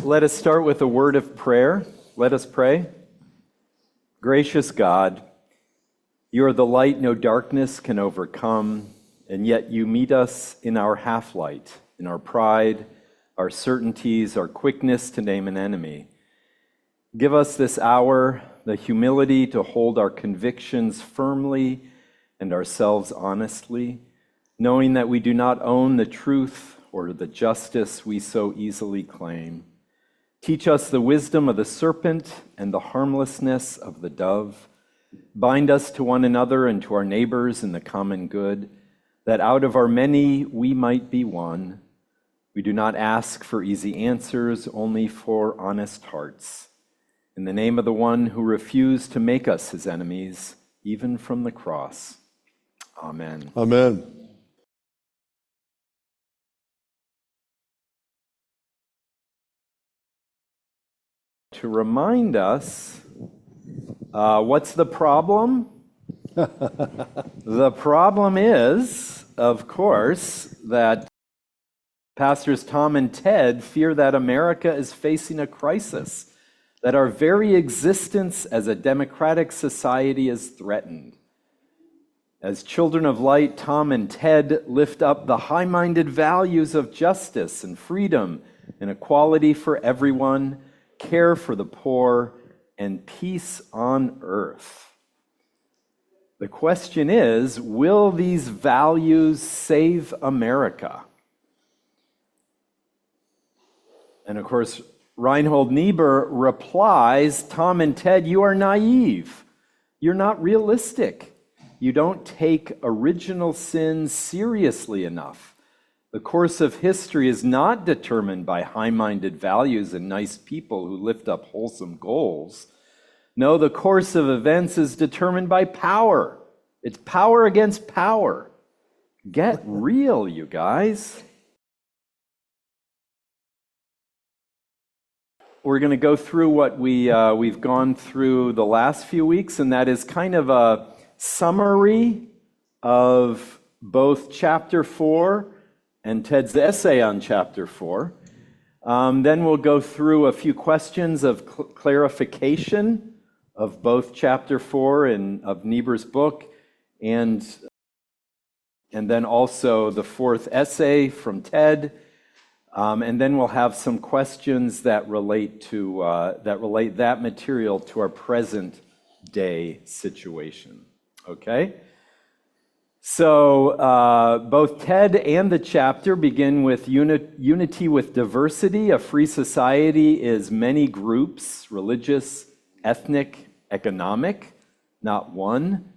Let us start with a word of prayer. Let us pray. Gracious God, you are the light no darkness can overcome, and yet you meet us in our half-light, in our pride, our certainties, our quickness to name an enemy. Give us this hour the humility to hold our convictions firmly and ourselves honestly, knowing that we do not own the truth or the justice we so easily claim. Teach us the wisdom of the serpent and the harmlessness of the dove. Bind us to one another and to our neighbors in the common good, that out of our many we might be one. We do not ask for easy answers, only for honest hearts. In the name of the one who refused to make us his enemies, even from the cross. Amen. Amen. To remind us, what's the problem? The problem is, of course, that Pastors Tom and Ted fear that America is facing a crisis, that our very existence as a democratic society is threatened. As children of light, Tom and Ted lift up the high-minded values of justice and freedom and equality for everyone, care for the poor, and peace on earth. The question is, will these values save America? And of course, Reinhold Niebuhr replies, Tom and Ted, you are naive. You're not realistic. You don't take original sin seriously enough. The course of history is not determined by high-minded values and nice people who lift up wholesome goals. No, the course of events is determined by power. It's power against power. Get real, you guys. We're going to go through what we've gone through the last few weeks, and that is kind of a summary of both chapter 4 and Ted's essay on chapter 4. Then we'll go through a few questions of clarification of both chapter 4 and of Niebuhr's book, and then also the fourth essay from Ted. And then we'll have some questions that relate that material to our present day situation. Okay? So both Ted and the chapter begin with unity with diversity. A free society is many groups, religious, ethnic, economic, not one.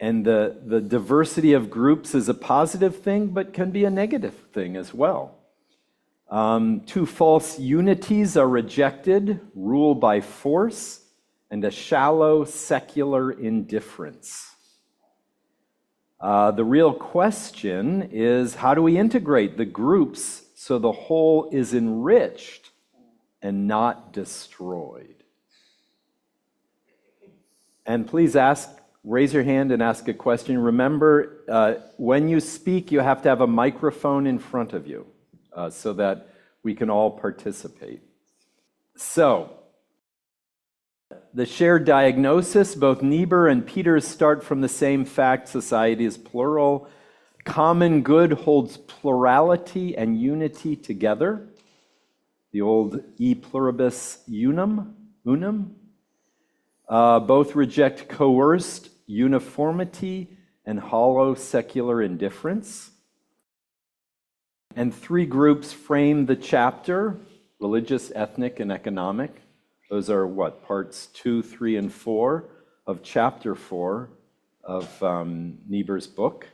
And the diversity of groups is a positive thing, but can be a negative thing as well. Two false unities are rejected: rule by force and a shallow secular indifference. The real question is, how do we integrate the groups so the whole is enriched and not destroyed? And please raise your hand and ask a question. Remember, when you speak, you have to have a microphone in front of you so that we can all participate. So, the shared diagnosis, both Niebuhr and Peters start from the same fact: society is plural. Common good holds plurality and unity together. The old e pluribus unum. Both reject coerced uniformity and hollow secular indifference. And three groups frame the chapter: religious, ethnic, and economic. Those are parts 2, 3, and 4 of chapter 4 of Niebuhr's book.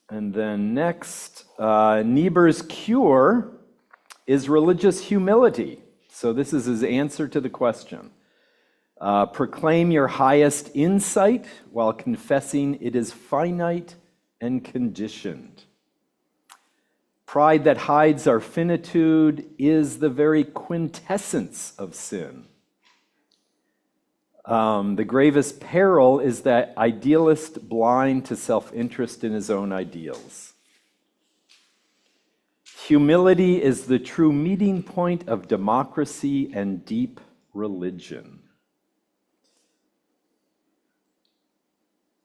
And then next, Niebuhr's cure is religious humility. So this is his answer to the question. Proclaim your highest insight while confessing it is finite and conditioned. Pride that hides our finitude is the very quintessence of sin. The gravest peril is that idealist blind to self-interest in his own ideals. Humility is the true meeting point of democracy and deep religion.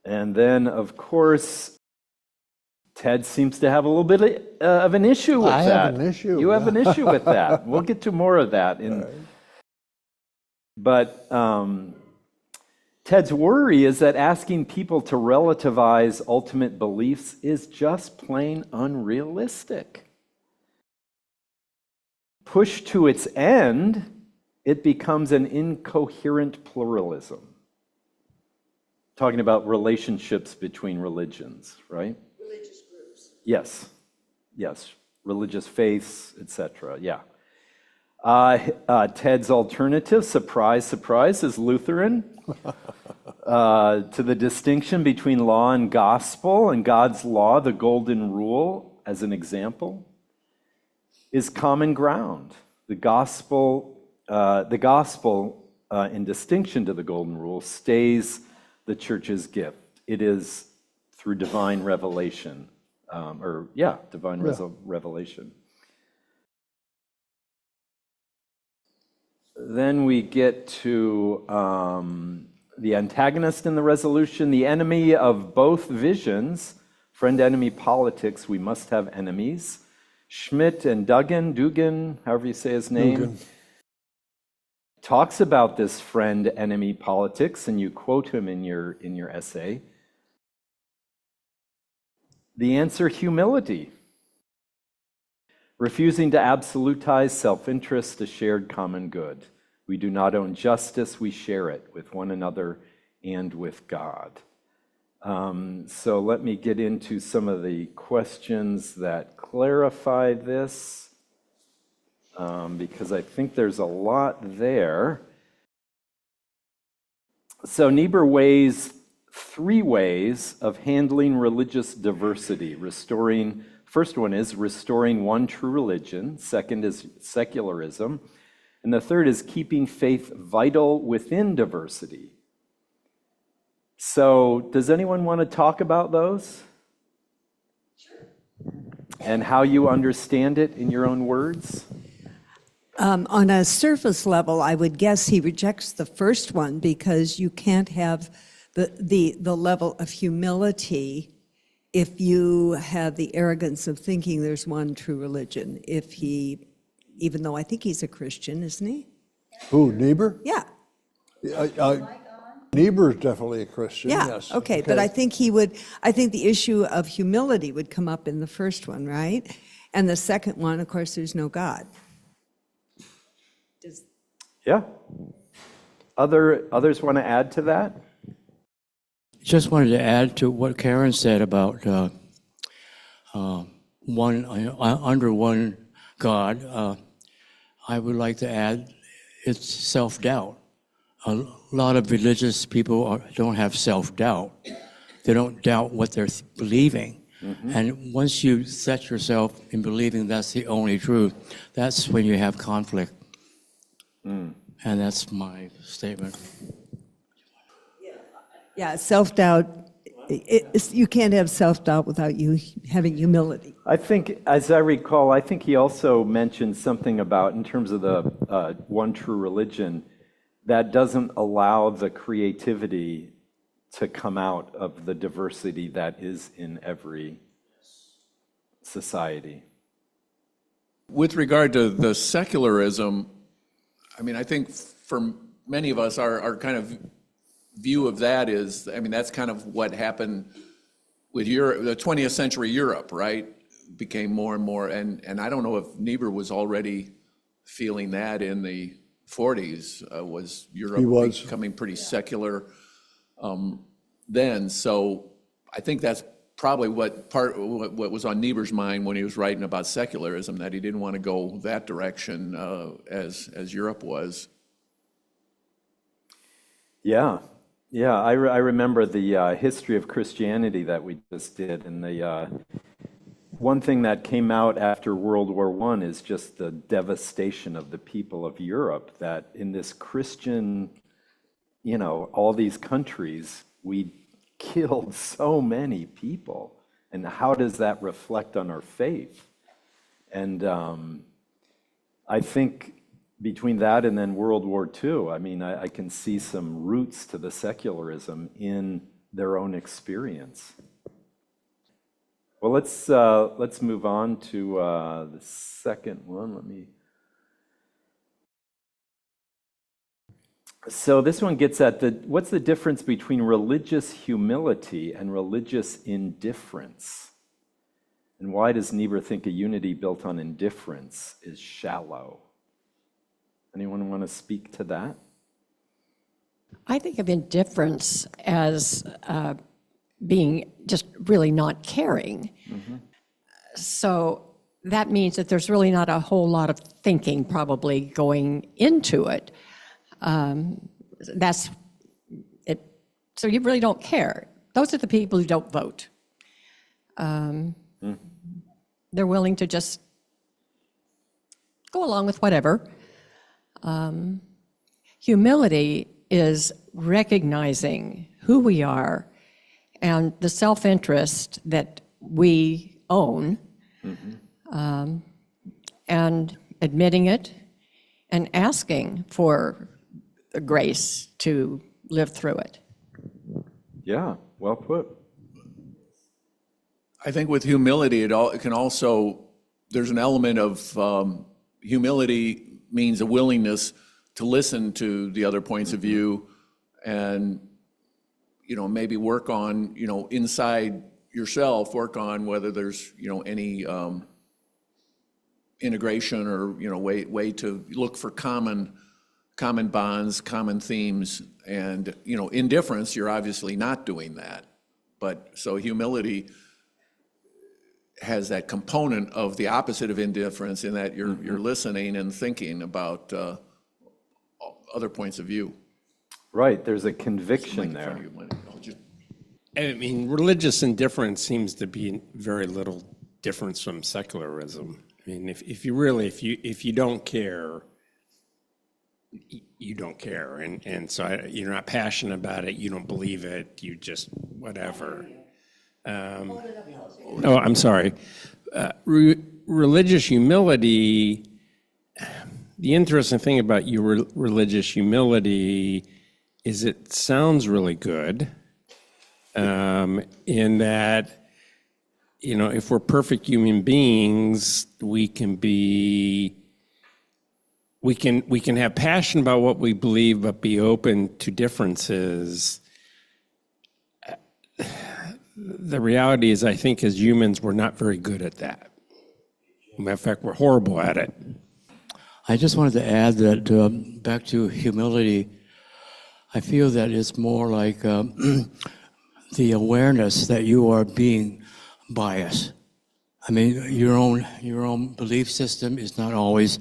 And then, of course, Ted seems to have a little bit of an issue with that. I have an issue. You have an issue with that. We'll get to more of that. But Ted's worry is that asking people to relativize ultimate beliefs is just plain unrealistic. Pushed to its end, it becomes an incoherent pluralism. Talking about relationships between religions, right? Religious groups. Yes, religious faiths, etc. Yeah. Ted's alternative, surprise, surprise, is Lutheran. To the distinction between law and gospel, and God's law, the golden rule, as an example, is common ground. The gospel, in distinction to the golden rule, stays the church's gift. It is through divine revelation, revelation. Then we get to the antagonist in the resolution, the enemy of both visions, friend-enemy politics, we must have enemies. Schmidt and Dugan, however you say his name, Dugan. Talks about this friend-enemy politics, and you quote him in your essay. The answer, humility. Refusing to absolutize self-interest, a shared common good. We do not own justice, we share it with one another and with God. So let me get into some of the questions that clarify this, because I think there's a lot there. So Niebuhr weighs 3 ways of handling religious diversity, First one is restoring one true religion. Second is secularism. And the third is keeping faith vital within diversity. So, does anyone want to talk about those? Sure. And how you understand it in your own words? On a surface level, I would guess he rejects the first one because you can't have the level of humility if you have the arrogance of thinking there's one true religion. Even though I think he's a Christian, isn't he? Who, Niebuhr? Yeah. Niebuhr is definitely a Christian, Yeah, yes. okay, but I think the issue of humility would come up in the first one, right? And the second one, of course, there's no God. Yeah. Others want to add to that? Just wanted to add to what Karen said about under one God. I would like to add it's self-doubt. A lot of religious people don't have self-doubt. They don't doubt what they're believing. Mm-hmm. And once you set yourself in believing that's the only truth, that's when you have conflict. And that's my statement. Yeah, self-doubt, you can't have self-doubt without you having humility. I think, as I recall, he also mentioned something about, in terms of the one true religion, that doesn't allow the creativity to come out of the diversity that is in every society. With regard to the secularism, I mean, I think for many of us, our kind of view of that is, I mean, that's kind of what happened with Europe, the 20th century Europe, right? Became more and more, and I don't know if Niebuhr was already feeling that in the 40s, was Europe becoming pretty secular then. So I think that's probably what was on Niebuhr's mind when he was writing about secularism, that he didn't want to go that direction as Europe was. Yeah, I remember the history of Christianity that we just did, and the one thing that came out after World War I is just the devastation of the people of Europe, that in this Christian, all these countries, we killed so many people. And how does that reflect on our faith? And I think between that and then World War II, I mean, I can see some roots to the secularism in their own experience. Well, let's move on to the second one. So this one gets at what's the difference between religious humility and religious indifference? And why does Niebuhr think a unity built on indifference is shallow? Anyone want to speak to that? I think of indifference as being just really not caring. So that means that there's really not a whole lot of thinking probably going into it. That's it. So you really don't care. Those are the people who don't vote. They're willing to just go along with whatever. Humility is recognizing who we are and the self-interest that we own, and admitting it and asking for the grace to live through it. Yeah, well put. I think with humility, it can also, there's an element of humility means a willingness to listen to the other points of view and, maybe work on, inside yourself, work on whether there's, any integration or, way to look for common bonds, common themes. And, indifference, you're obviously not doing that. But so humility has that component of the opposite of indifference in that you're listening and thinking about other points of view. Right, there's a conviction there. I mean, religious indifference seems to be very little difference from secularism. I mean, if you don't care, you don't care, and so you're not passionate about it. You don't believe it. You just whatever. Oh, I'm sorry. Religious humility. The interesting thing about your religious humility is it sounds really good. In that, if we're perfect human beings, we can have passion about what we believe, but be open to differences. The reality is, I think as humans, we're not very good at that. Matter of fact, we're horrible at it. I just wanted to add that back to humility, I feel that it's more like the awareness that you are being biased. I mean, your own belief system is not always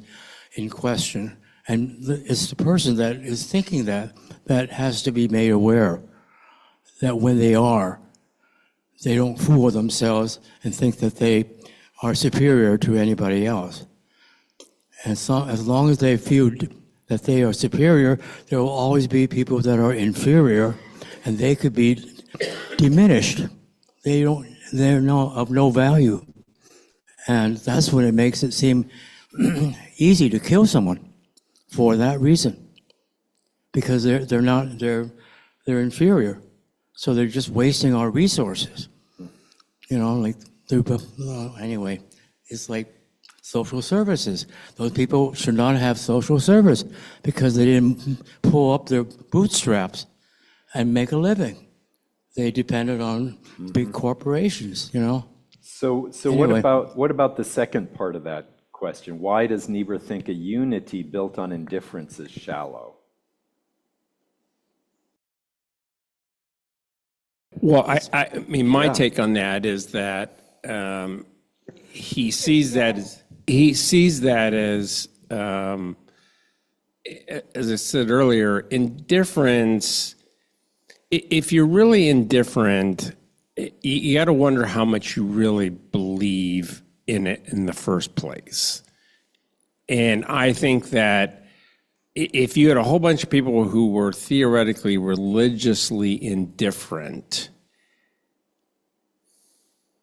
in question, and it's the person that is thinking that has to be made aware that when they don't fool themselves and think that they are superior to anybody else. And so, as long as they feel that they are superior, there will always be people that are inferior, and they could be diminished. They're of no value. And that's when it makes it seem easy to kill someone for that reason. Because they're inferior. So they're just wasting our resources. Anyway, it's like social services. Those people should not have social service because they didn't pull up their bootstraps and make a living. They depended on big corporations, So Anyway. what about the second part of that question? Why does Niebuhr think a unity built on indifference is shallow? Well, I mean, my take on that is that he sees that as I said earlier, indifference. If you're really indifferent, you got to wonder how much you really believe in it in the first place. And I think that if you had a whole bunch of people who were theoretically religiously indifferent,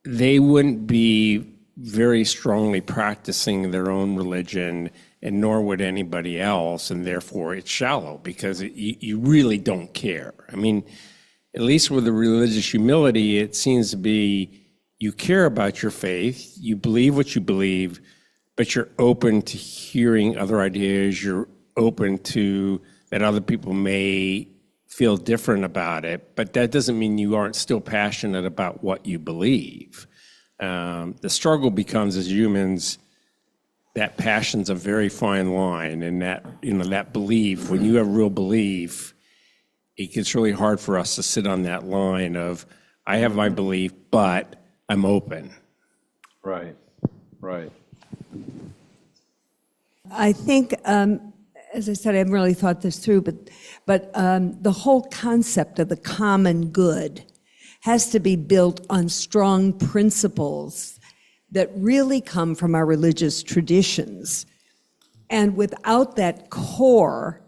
they wouldn't be very strongly practicing their own religion, and nor would anybody else, and therefore it's shallow because you really don't care. I mean, at least with the religious humility, it seems to be you care about your faith, you believe what you believe, but you're open to hearing other ideas, you're open to that other people may feel different about it, but that doesn't mean you aren't still passionate about what you believe. The struggle becomes, as humans, that passion's a very fine line, and that, you know, that belief, when you have real belief, it gets really hard for us to sit on that line of, I have my belief, but I'm open. Right, right. I think, as I said, I haven't really thought this through, but the whole concept of the common good has to be built on strong principles that really come from our religious traditions. And without that core,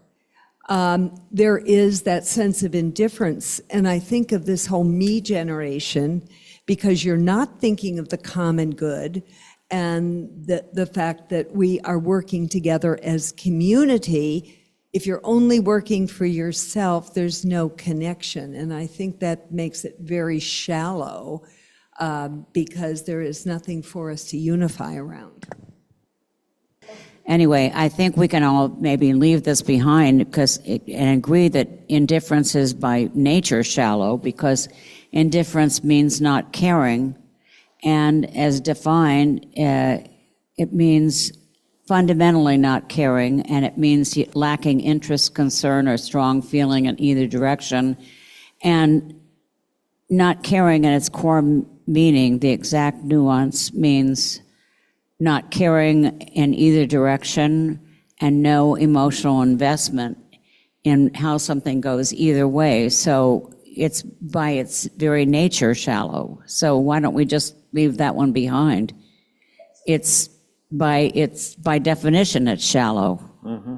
there is that sense of indifference. And I think of this whole me generation, because you're not thinking of the common good and the fact that we are working together as community. If you're only working for yourself, there's no connection. And I think that makes it very shallow because there is nothing for us to unify around. Anyway, I think we can all maybe leave this behind and agree that indifference is by nature shallow, because indifference means not caring. And as defined, it means fundamentally not caring, and it means lacking interest, concern, or strong feeling in either direction. And not caring in its core meaning, the exact nuance, means not caring in either direction and no emotional investment in how something goes either way. So it's by its very nature shallow. So why don't we just leave that one behind? It's by definition, it's shallow. Mm-hmm.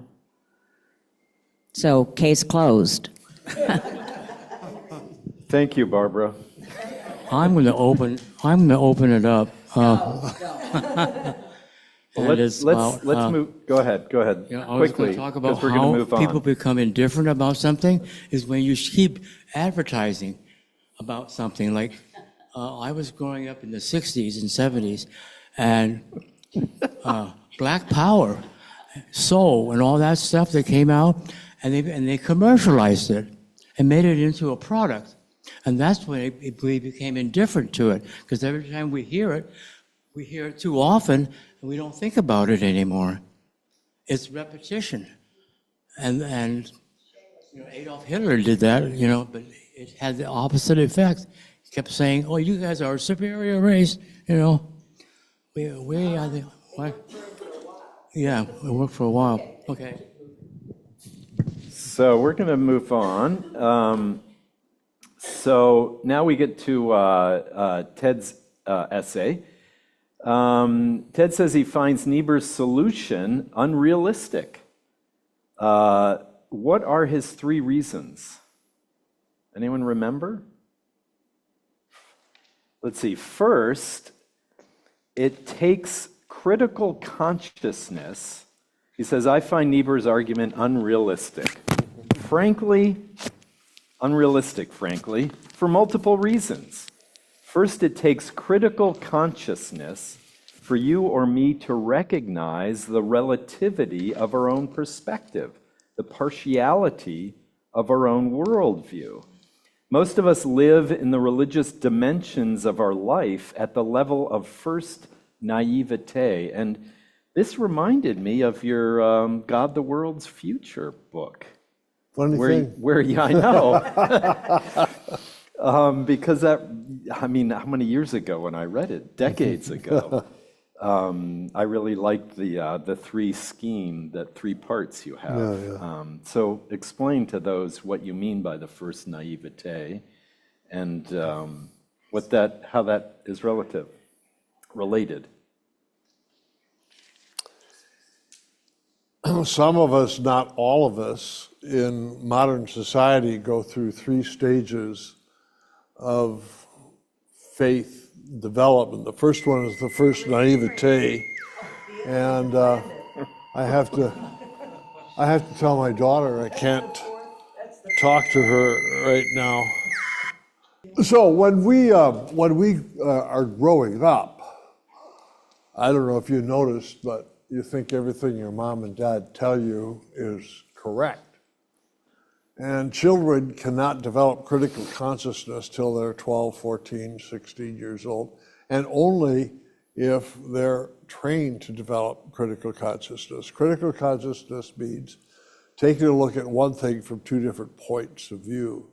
So case closed. Thank you, Barbara. I'm going to open it up. Let's move. Go ahead. You know, I was going Quickly, to talk about 'cause we're gonna move how on. people become indifferent about something is when you keep advertising about something. Like I was growing up in the 60s and 70s, and Black Power, soul, and all that stuff that came out, and they commercialized it and made it into a product. And that's when we became indifferent to it, because every time we hear it too often, and we don't think about it anymore. It's repetition. And you know, Adolf Hitler did that, you know, but it had the opposite effect. He kept saying, oh, you guys are a superior race, you know. We are the, what? Yeah, we worked for a while. Okay. So we're going to move on. So now we get to Ted's essay. Ted says he finds Niebuhr's solution unrealistic. What are his 3 reasons? Anyone remember? Let's see. First, it takes critical consciousness. He says, I find Niebuhr's argument unrealistic. Unrealistic, for multiple reasons. First, it takes critical consciousness for you or me to recognize the relativity of our own perspective, the partiality of our own worldview. Most of us live in the religious dimensions of our life at the level of first naivete. And this reminded me of your God, the World's Future book. Funny thing. Yeah, I know. Because how many years ago when I read it? Decades ago. I really liked the 3 scheme, that 3 parts you have. Yeah. So explain to those what you mean by the first naivete, and how that is related. Some of us, not all of us, in modern society go through 3 stages of faith development. The first one is the first naivete, and I have to tell my daughter I can't talk to her right now. So when we are growing up, I don't know if you noticed, but you think everything your mom and dad tell you is correct. And children cannot develop critical consciousness till they're 12, 14, 16 years old, and only if they're trained to develop critical consciousness. Critical consciousness means taking a look at one thing from two different points of view.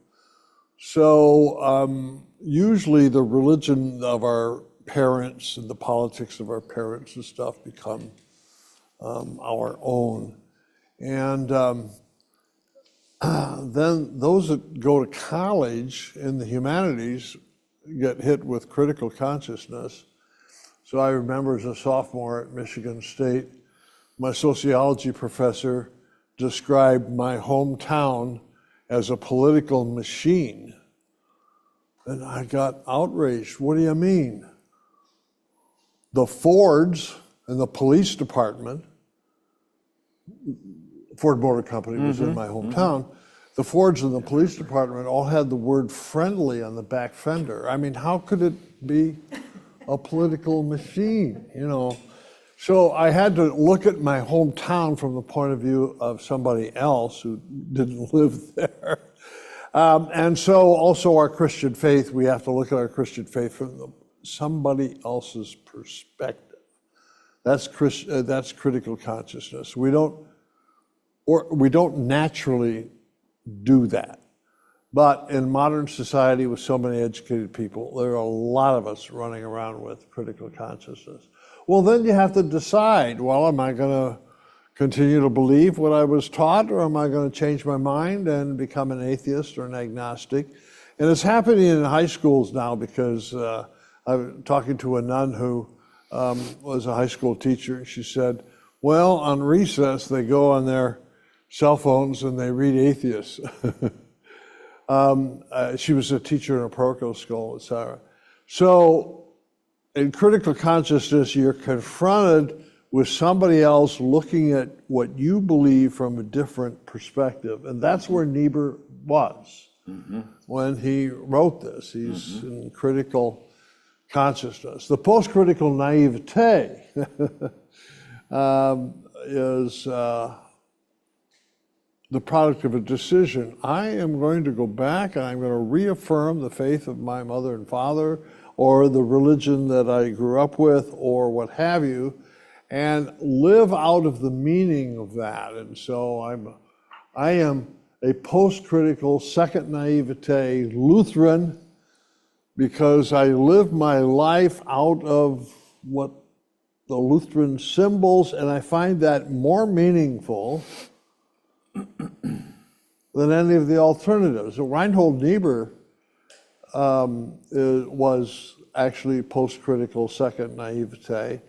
So usually the religion of our parents and the politics of our parents and stuff become our own. And then those that go to college in the humanities get hit with critical consciousness. So I remember as a sophomore at Michigan State, my sociology professor described my hometown as a political machine. And I got outraged. What do you mean? The Fords and the police department, Ford Motor Company was in my hometown. The Fords and the police department all had the word friendly on the back fender. I mean, how could it be a political machine, you know? So I had to look at my hometown from the point of view of somebody else who didn't live there. And so also our Christian faith, we have to look at our Christian faith from somebody else's perspective. That's critical consciousness. We don't naturally do that. But in modern society with so many educated people, there are a lot of us running around with critical consciousness. Well, then you have to decide, well, am I going to continue to believe what I was taught, or am I going to change my mind and become an atheist or an agnostic? And it's happening in high schools now because I'm talking to a nun who was a high school teacher, and she said, well, on recess, they go on their cell phones and they read atheists. She was a teacher in a parochial school, etc. So in critical consciousness, you're confronted with somebody else looking at what you believe from a different perspective. And that's where Niebuhr was when he wrote this. He's in critical consciousness. The post-critical naivete is the product of a decision. I am going to go back and I'm going to reaffirm the faith of my mother and father, or the religion that I grew up with, or what have you, and live out of the meaning of that. And so I am a post-critical, second naivete Lutheran, because I live my life out of what the Lutheran symbols, and I find that more meaningful than any of the alternatives. So Reinhold Niebuhr was actually post-critical, second naivete,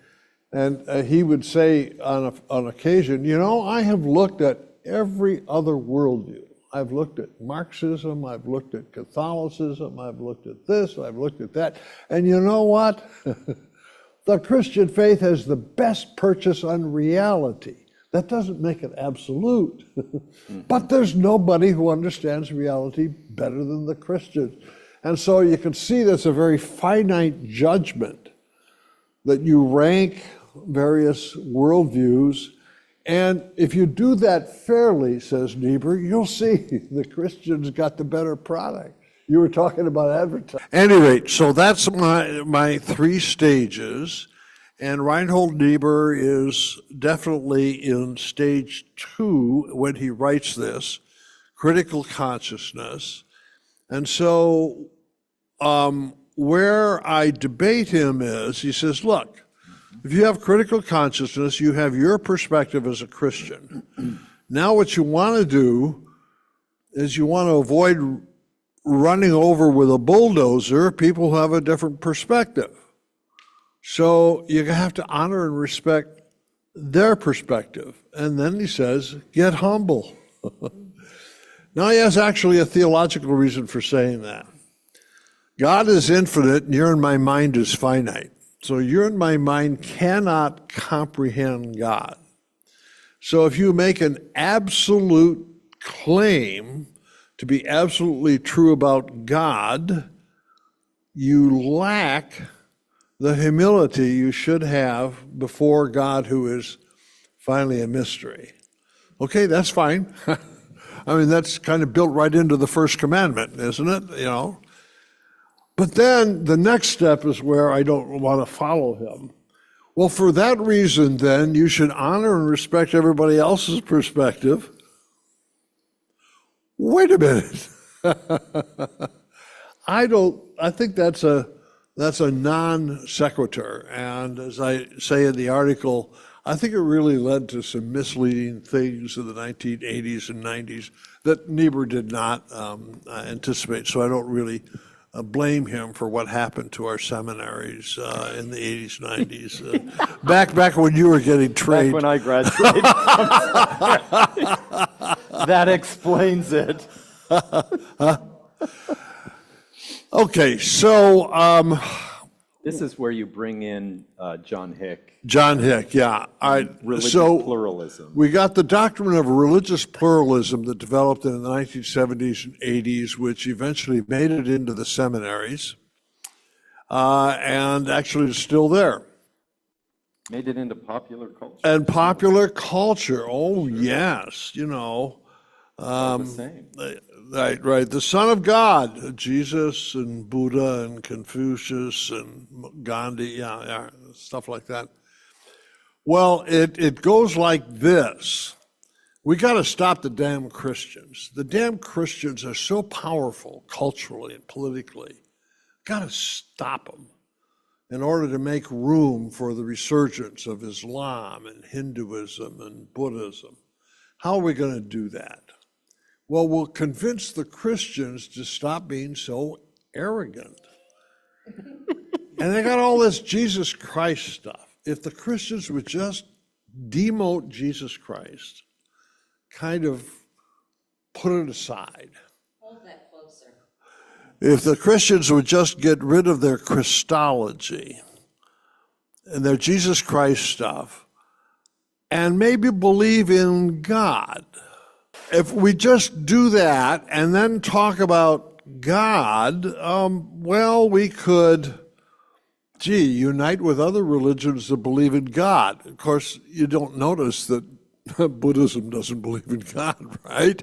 and he would say on occasion, you know, I have looked at every other worldview. I've looked at Marxism, I've looked at Catholicism, I've looked at this, I've looked at that, and you know what? The Christian faith has the best purchase on reality. That doesn't make it absolute, but there's nobody who understands reality better than the Christians. And so you can see that's a very finite judgment, that you rank various worldviews, and if you do that fairly, says Niebuhr, you'll see the Christians got the better product. You were talking about advertising. At any rate, so that's my three stages. And Reinhold Niebuhr is definitely in stage 2 when he writes this, critical consciousness. And so where I debate him is, he says, look, if you have critical consciousness, you have your perspective as a Christian. Now what you want to do is you want to avoid running over with a bulldozer people who have a different perspective. So you have to honor and respect their perspective. And then he says, get humble. Now he has actually a theological reason for saying that. God is infinite, and your and my mind is finite. So your and my mind cannot comprehend God. So if you make an absolute claim to be absolutely true about God, you lack the humility you should have before God, who is finally a mystery. Okay, that's fine. I mean, that's kind of built right into the first commandment, isn't it? You know. But then the next step is where I don't want to follow him. Well, for that reason, then, you should honor and respect everybody else's perspective. Wait a minute. I think that's a non sequitur. And as I say in the article, I think it really led to some misleading things in the 1980s and 90s that Niebuhr did not anticipate. So I don't really blame him for what happened to our seminaries in the 80s, 90s. Back when you were getting trained. Back when I graduated. That explains it. Okay, so This is where you bring in John Hick. John Hick, yeah. All right. Religious So pluralism. we got the doctrine of religious pluralism that developed in the 1970s and 80s, which eventually made it into the seminaries, and actually is still there. Made it into popular culture. And popular culture, oh yes, you know. All the same. Right. The Son of God, Jesus and Buddha and Confucius and Gandhi, yeah, stuff like that. Well, it goes like this. We got to stop the damn Christians. The damn Christians are so powerful culturally and politically. Got to stop them in order to make room for the resurgence of Islam and Hinduism and Buddhism. How are we going to do that? Well, we'll convince the Christians to stop being so arrogant. And they got all this Jesus Christ stuff. If the Christians would just demote Jesus Christ, kind of put it aside. Hold that closer. If the Christians would just get rid of their Christology and their Jesus Christ stuff, and maybe believe in God. If we just do that and then talk about God, well, we could, unite with other religions that believe in God. Of course, you don't notice that Buddhism doesn't believe in God, right?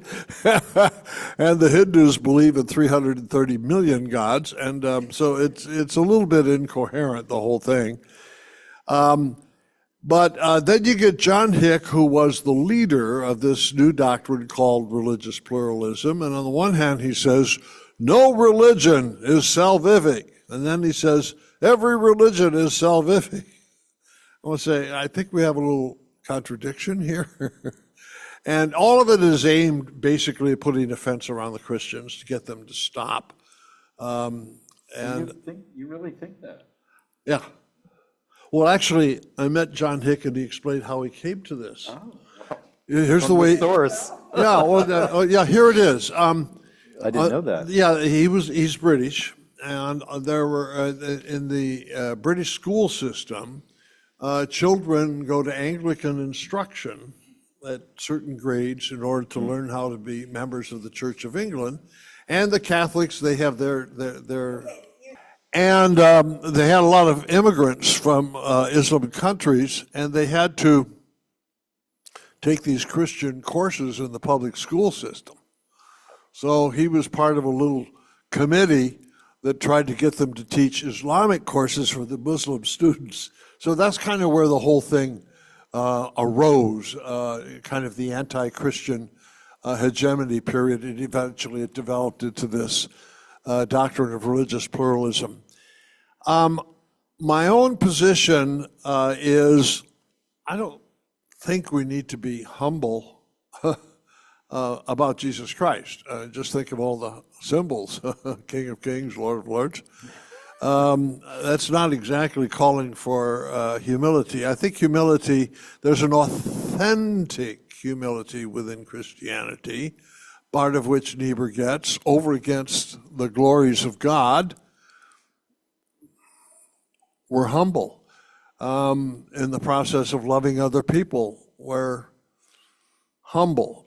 And the Hindus believe in 330 million gods, and so it's a little bit incoherent, the whole thing. But then you get John Hick, who was the leader of this new doctrine called religious pluralism. And on the one hand, he says, no religion is salvific. And then he says, every religion is salvific. I want to say, I think we have a little contradiction here. And all of it is aimed basically at putting a fence around the Christians to get them to stop. You really think that? Yeah. Well, actually, I met John Hick, and he explained how he came to this. Oh, Here's from the way. the source. Yeah, well, yeah. Here it is. I didn't know that. Yeah, he's British, and there were in the British school system, children go to Anglican instruction at certain grades in order to learn how to be members of the Church of England, and the Catholics, they have their and they had a lot of immigrants from Islam countries, and they had to take these Christian courses in the public school system. So he was part of a little committee that tried to get them to teach Islamic courses for the Muslim students. So that's kind of where the whole thing arose, kind of the anti-Christian hegemony period, and eventually it developed into this doctrine of religious pluralism. My own position is I don't think we need to be humble about Jesus Christ. Just think of all the symbols, King of Kings, Lord of Lords. That's not exactly calling for humility. I think humility, there's an authentic humility within Christianity, part of which Niebuhr gets, over against the glories of God, We're humble. In the process of loving other people, we're humble.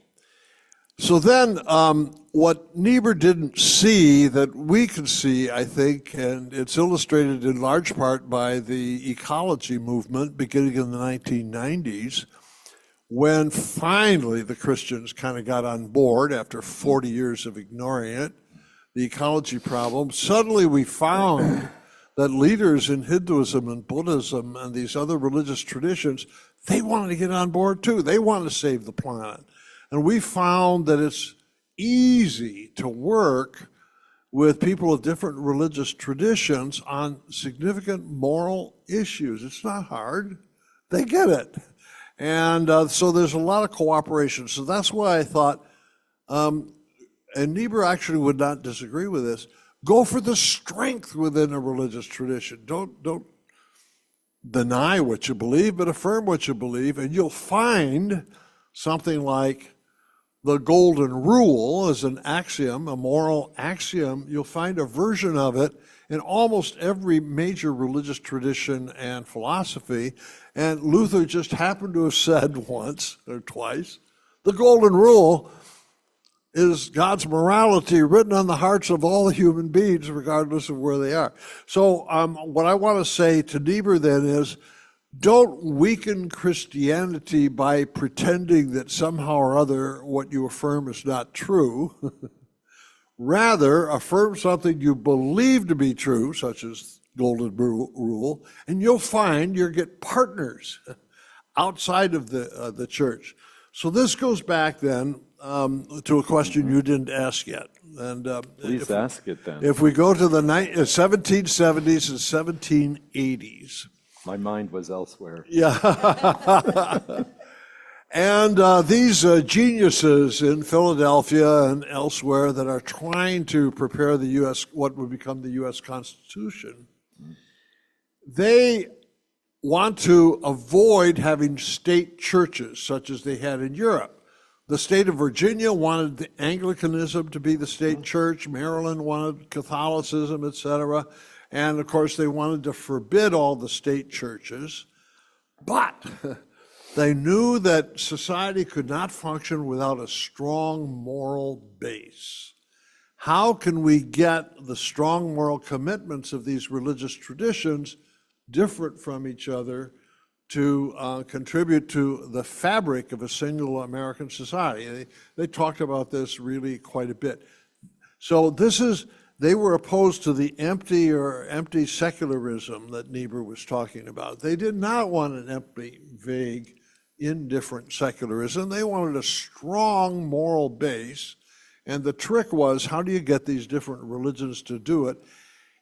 So then, what Niebuhr didn't see that we can see, I think, and it's illustrated in large part by the ecology movement beginning in the 1990s, when finally the Christians kind of got on board after 40 years of ignoring it, the ecology problem, suddenly we found that leaders in Hinduism and Buddhism and these other religious traditions, they wanted to get on board too. They wanted to save the planet. And we found that it's easy to work with people of different religious traditions on significant moral issues. It's not hard. They get it. And so there's a lot of cooperation. So that's why I thought, and Niebuhr actually would not disagree with this, go for the strength within a religious tradition. Don't deny what you believe, but affirm what you believe, and you'll find something like the golden rule as an axiom, a moral axiom. You'll find a version of it in almost every major religious tradition and philosophy. And Luther just happened to have said once or twice, the golden rule is God's morality written on the hearts of all the human beings, regardless of where they are. So what I want to say to Niebuhr then is, don't weaken Christianity by pretending that somehow or other what you affirm is not true. Rather, affirm something you believe to be true, such as golden rule, and you'll find you'll get partners outside of the church. So this goes back then to a question you didn't ask yet. And Please ask it then. if we go to the 1770s and 1780s, My mind was elsewhere. yeah. And these geniuses in Philadelphia and elsewhere that are trying to prepare the U.S., what would become the U.S. Constitution, they want to avoid having state churches such as they had in Europe. The state of Virginia wanted the Anglicanism to be the state church. Maryland wanted Catholicism, etc. And of course, they wanted to forbid all the state churches. But they knew that society could not function without a strong moral base. How can we get the strong moral commitments of these religious traditions different from each other to contribute to the fabric of a single American society? They talked about this really quite a bit. So they were opposed to the empty secularism that Niebuhr was talking about. They did not want an empty, vague, indifferent secularism. They wanted a strong moral base. And the trick was, how do you get these different religions to do it?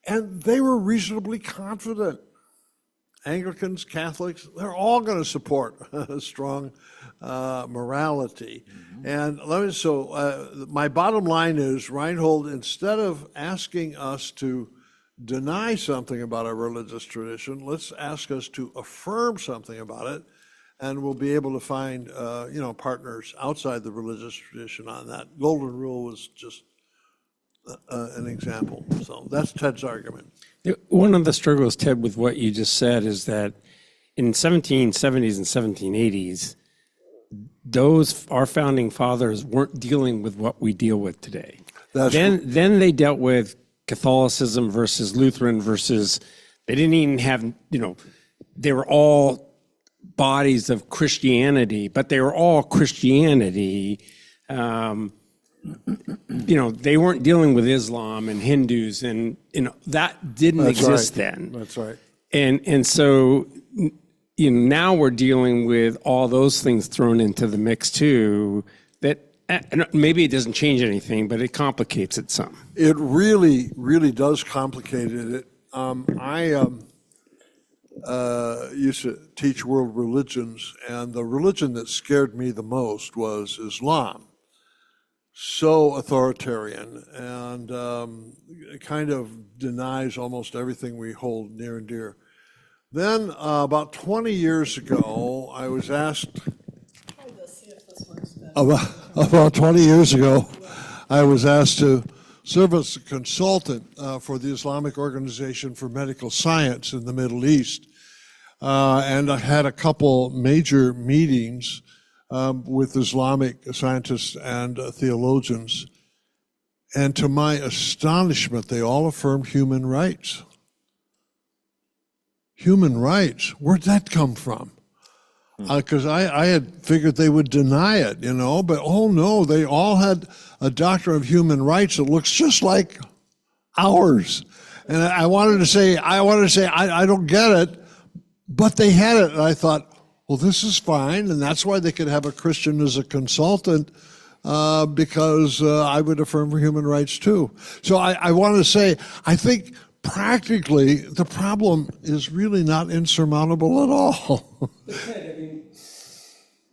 And they were reasonably confident. Anglicans, Catholics, they're all going to support a strong morality. And my bottom line is, Reinhold, instead of asking us to deny something about our religious tradition, let's ask us to affirm something about it, and we'll be able to find partners outside the religious tradition on that. Golden rule was just an example. So that's Ted's argument. One of the struggles, Ted, with what you just said is that in 1770s and 1780s, our founding fathers weren't dealing with what we deal with today. Then they dealt with Catholicism versus Lutheran versus, they didn't even have, they were all bodies of Christianity, but they were all Christianity. They weren't dealing with Islam and Hindus, and that didn't exist then. That's right. And so now we're dealing with all those things thrown into the mix too. That maybe it doesn't change anything, but it complicates it some. It really, really does complicate it. I used to teach world religions, and the religion that scared me the most was Islam. So authoritarian, and it kind of denies almost everything we hold near and dear. Then about 20 years ago, I was asked, about 20 years ago, I was asked to serve as a consultant for the Islamic Organization for Medical Science in the Middle East. And I had a couple major meetings with Islamic scientists and theologians. And to my astonishment, they all affirmed human rights. Human rights, where'd that come from? Because I had figured they would deny it, but oh no, they all had a doctrine of human rights that looks just like ours. And I wanted to say, I don't get it, but they had it. And I thought, well, this is fine. And that's why they could have a Christian as a consultant, because I would affirm for human rights too. So I want to say, I think practically the problem is really not insurmountable at all. I mean,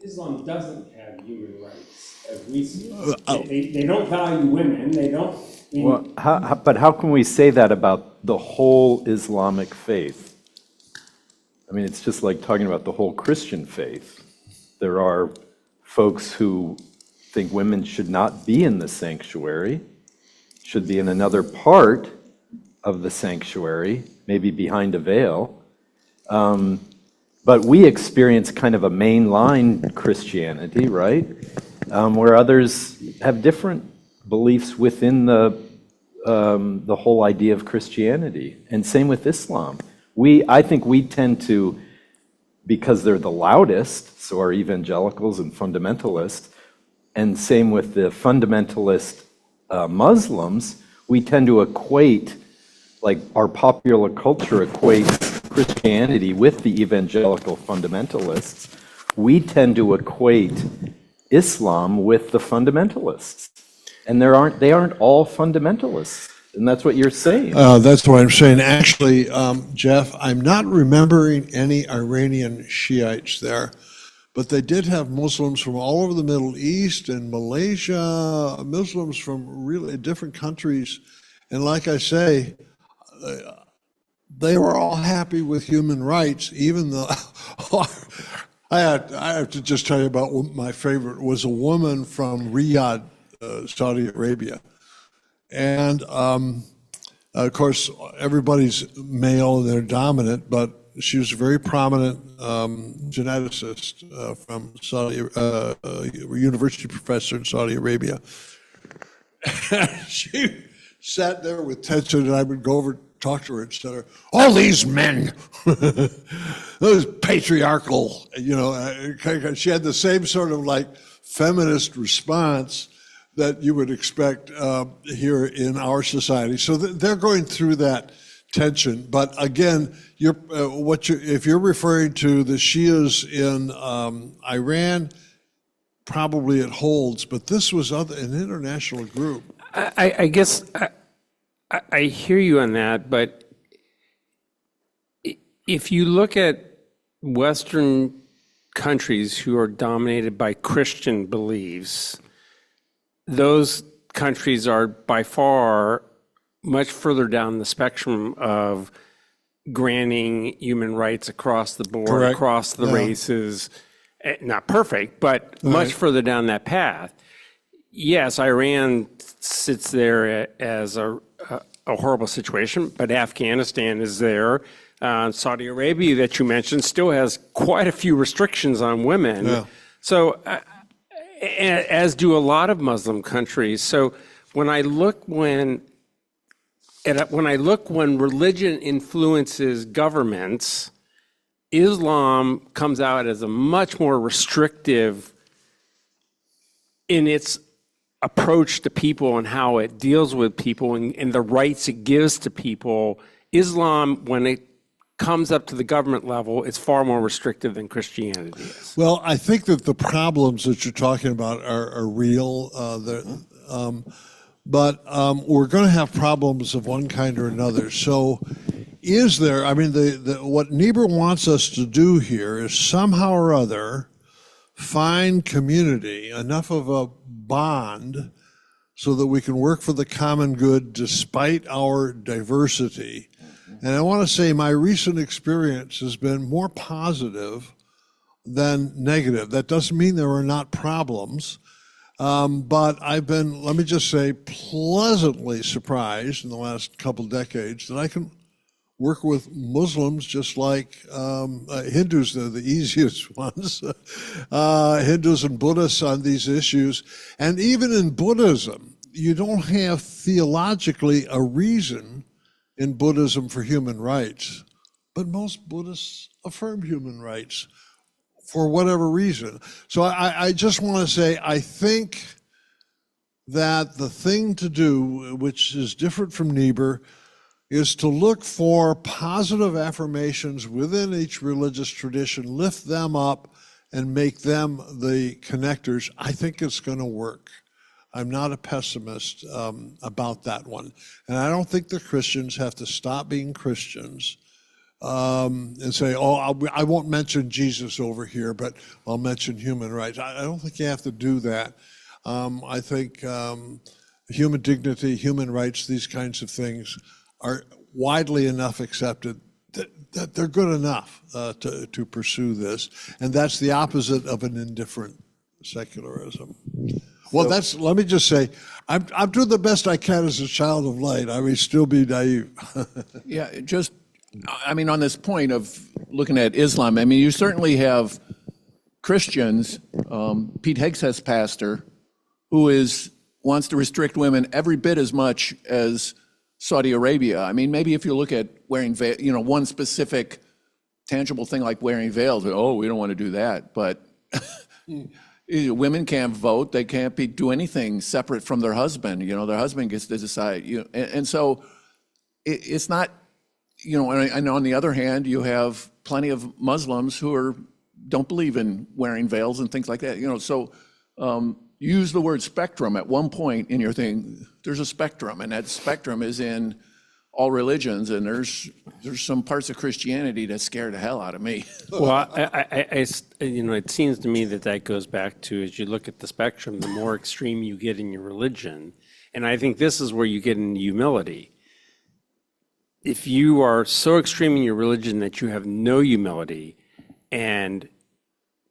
Islam doesn't have human rights as we see it. They don't value women. They don't. Well, but how can we say that about the whole Islamic faith? I mean, it's just like talking about the whole Christian faith. There are folks who think women should not be in the sanctuary, should be in another part of the sanctuary, maybe behind a veil. But we experience kind of a mainline Christianity, right? Where others have different beliefs within the whole idea of Christianity. And same with Islam. I think we tend to, because they're the loudest, so are evangelicals and fundamentalists, and same with the fundamentalist Muslims, we tend to equate, like our popular culture equates Christianity with the evangelical fundamentalists. We tend to equate Islam with the fundamentalists. And they aren't all fundamentalists. And that's what you're saying. That's what I'm saying. Actually, Jeff, I'm not remembering any Iranian Shiites there, but they did have Muslims from all over the Middle East and Malaysia, Muslims from really different countries. And like I say, they were all happy with human rights, even though I have to just tell you about my favorite was a woman from Riyadh, Saudi Arabia. And of course, everybody's male and they're dominant, but she was a very prominent geneticist from Saudi, university professor in Saudi Arabia. She sat there with tension, and I would go over talk to her and tell her, all these men, those patriarchal, she had the same sort of like feminist response that you would expect here in our society. So they're going through that tension. But again, if you're referring to the Shias in Iran, probably it holds. But this was an international group. I guess I hear you on that, but if you look at Western countries who are dominated by Christian beliefs, those countries are by far much further down the spectrum of granting human rights across the board, Correct. across the races. Not perfect, but much further down that path. Yes, Iran sits there as a horrible situation, but Afghanistan is there. Saudi Arabia, that you mentioned, still has quite a few restrictions on women. Yeah. So, as do a lot of Muslim countries. So, when I look when religion influences governments, Islam comes out as a much more restrictive in its approach to people and how it deals with people and the rights it gives to people. Islam, when it comes up to the government level, is far more restrictive than Christianity is. Well, I think that the problems that you're talking about are real. But we're going to have problems of one kind or another. So is there, what Niebuhr wants us to do here is somehow or other find community, enough of a bond so that we can work for the common good despite our diversity. And I want to say my recent experience has been more positive than negative. That doesn't mean there are not problems. But I've been, let me just say, pleasantly surprised in the last couple decades that I can work with Muslims just like Hindus, they're the easiest ones, Hindus and Buddhists on these issues. And even in Buddhism, you don't have theologically a reason in Buddhism for human rights, but most Buddhists affirm human rights for whatever reason. So I just want to say, I think that the thing to do, which is different from Niebuhr, is to look for positive affirmations within each religious tradition, lift them up, and make them the connectors. I think it's going to work. I'm not a pessimist about that one. And I don't think the Christians have to stop being Christians and say, oh, I won't mention Jesus over here, but I'll mention human rights. I don't think you have to do that. I think human dignity, human rights, these kinds of things are widely enough accepted that they're good enough to pursue this. And that's the opposite of an indifferent secularism. Well, let me just say, I'm doing the best I can as a child of light. I may still be naive. Yeah, on this point of looking at Islam, you certainly have Christians, Pete Hegseth's pastor, who wants to restrict women every bit as much as Saudi Arabia. Maybe if you look at wearing veil, one specific tangible thing like wearing veils, oh, we don't want to do that. But women can't vote. They can't do anything separate from their husband. Their husband gets to decide. And so it's not, and on the other hand, you have plenty of Muslims who don't believe in wearing veils and things like that. So use the word spectrum at one point in your thing. There's a spectrum, and that spectrum is in all religions, and there's some parts of Christianity that scare the hell out of me. Well, it seems to me that goes back to, as you look at the spectrum, the more extreme you get in your religion, and I think this is where you get into humility. If you are so extreme in your religion that you have no humility, and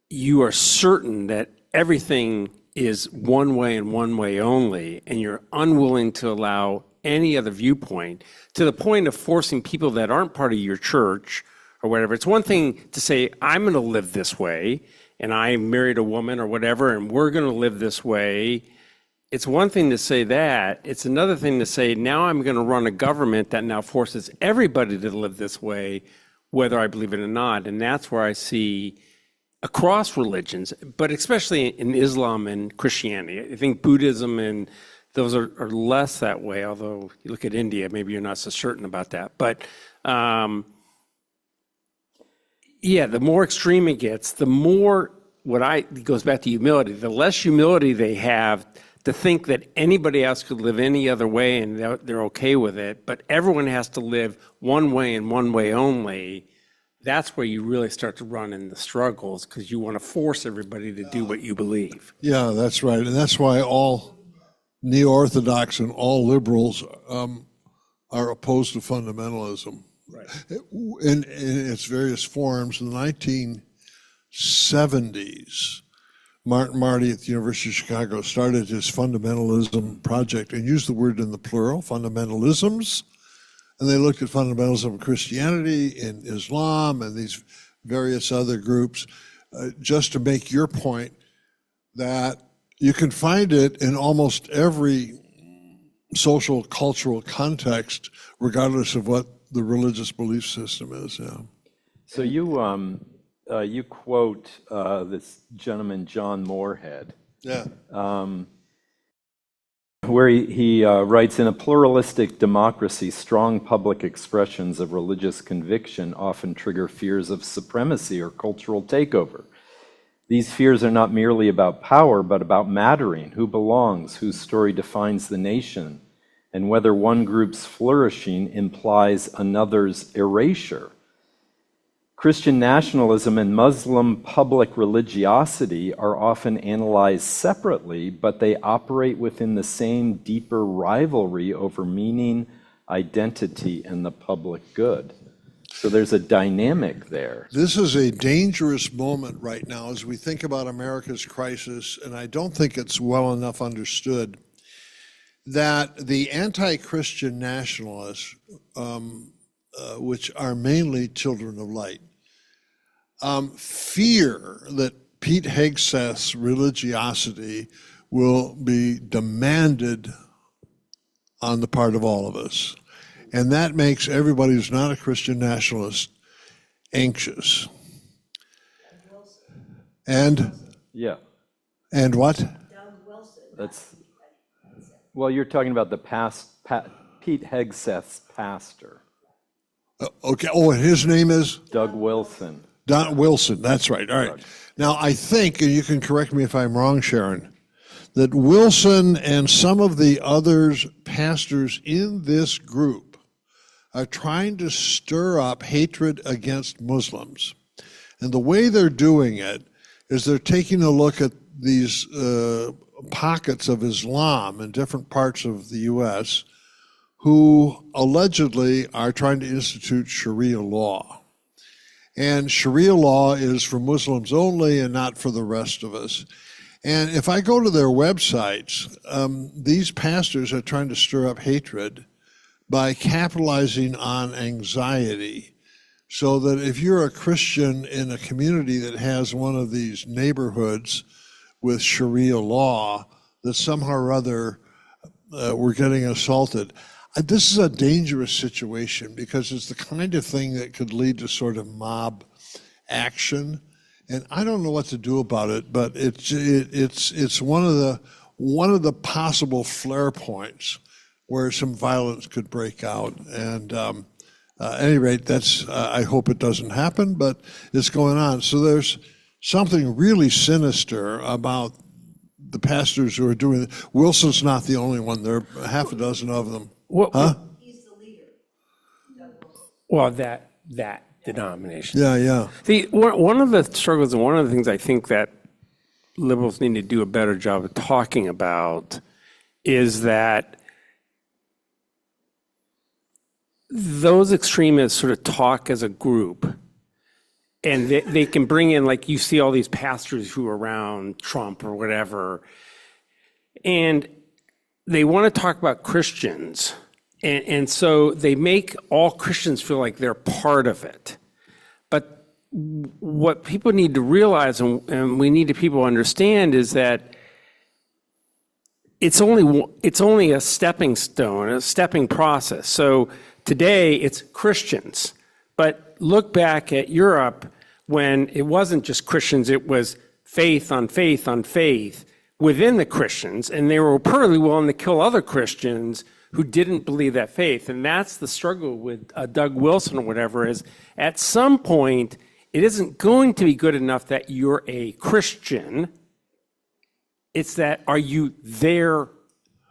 you are certain that everything is one way and one way only, and you're unwilling to allow any other viewpoint, to the point of forcing people that aren't part of your church or whatever. It's one thing to say, I'm going to live this way, and I married a woman or whatever, and we're going to live this way. It's one thing to say that. It's another thing to say, now I'm going to run a government that now forces everybody to live this way, whether I believe it or not. And that's where I see across religions, but especially in Islam and Christianity. I think Buddhism and those are less that way, although you look at India, maybe you're not so certain about that. But the more extreme it gets, the more it goes back to humility. The less humility they have to think that anybody else could live any other way and they're okay with it, but everyone has to live one way and one way only. That's where you really start to run into struggles, because you want to force everybody to do what you believe. Yeah, that's right. And that's why all neo-Orthodox and all liberals are opposed to fundamentalism. Right. In its various forms. In the 1970s, Martin Marty at the University of Chicago started his fundamentalism project and used the word in the plural, fundamentalisms. And they looked at fundamentalism in Christianity, in Islam, and these various other groups, just to make your point that you can find it in almost every social, cultural context, regardless of what the religious belief system is. Yeah. So you quote this gentleman, John Moorhead. Yeah. Where he writes, in a pluralistic democracy, strong public expressions of religious conviction often trigger fears of supremacy or cultural takeover. These fears are not merely about power, but about mattering, who belongs, whose story defines the nation, and whether one group's flourishing implies another's erasure. Christian nationalism and Muslim public religiosity are often analyzed separately, but they operate within the same deeper rivalry over meaning, identity, and the public good. So there's a dynamic there. This is a dangerous moment right now as we think about America's crisis, and I don't think it's well enough understood that the anti-Christian nationalists, which are mainly children of light, fear that Pete Hegseth's religiosity will be demanded on the part of all of us. And that makes everybody who's not a Christian nationalist anxious. And Yeah, what? that's, well, you're talking about the Pete Hegseth's pastor, Okay. Oh, and his name is Doug Wilson. Don Wilson. That's right. All right. Now, I think, and you can correct me if I'm wrong, Sharon, that Wilson and some of the others pastors in this group are trying to stir up hatred against Muslims. And the way they're doing it is they're taking a look at these pockets of Islam in different parts of the U.S. who allegedly are trying to institute Sharia law. And Sharia law is for Muslims only and not for the rest of us. And if I go to their websites, these pastors are trying to stir up hatred by capitalizing on anxiety. So that if you're a Christian in a community that has one of these neighborhoods with Sharia law, that somehow or other we're getting assaulted. This is a dangerous situation because it's the kind of thing that could lead to sort of mob action. And I don't know what to do about it, but it's one of the possible flare points where some violence could break out. And at any rate, that's I hope it doesn't happen, but it's going on. So there's something really sinister about the pastors who are doing it. Wilson's not the only one. There are half a dozen of them. Huh? He's the leader. Well, that denomination. Yeah. See, one of the struggles and one of the things I think that liberals need to do a better job of talking about is that those extremists sort of talk as a group, and they can bring in, like you see all these pastors who are around Trump or whatever, and they want to talk about Christians. And so they make all Christians feel like they're part of it. But what people need to realize, and we need to people understand, is that it's only a stepping stone, a stepping process. So today it's Christians. But look back at Europe when it wasn't just Christians, it was faith on faith on faith within the Christians, and they were perfectly willing to kill other Christians who didn't believe that faith. And that's the struggle with Doug Wilson or whatever, is at some point, it isn't going to be good enough that you're a Christian. It's that, are you their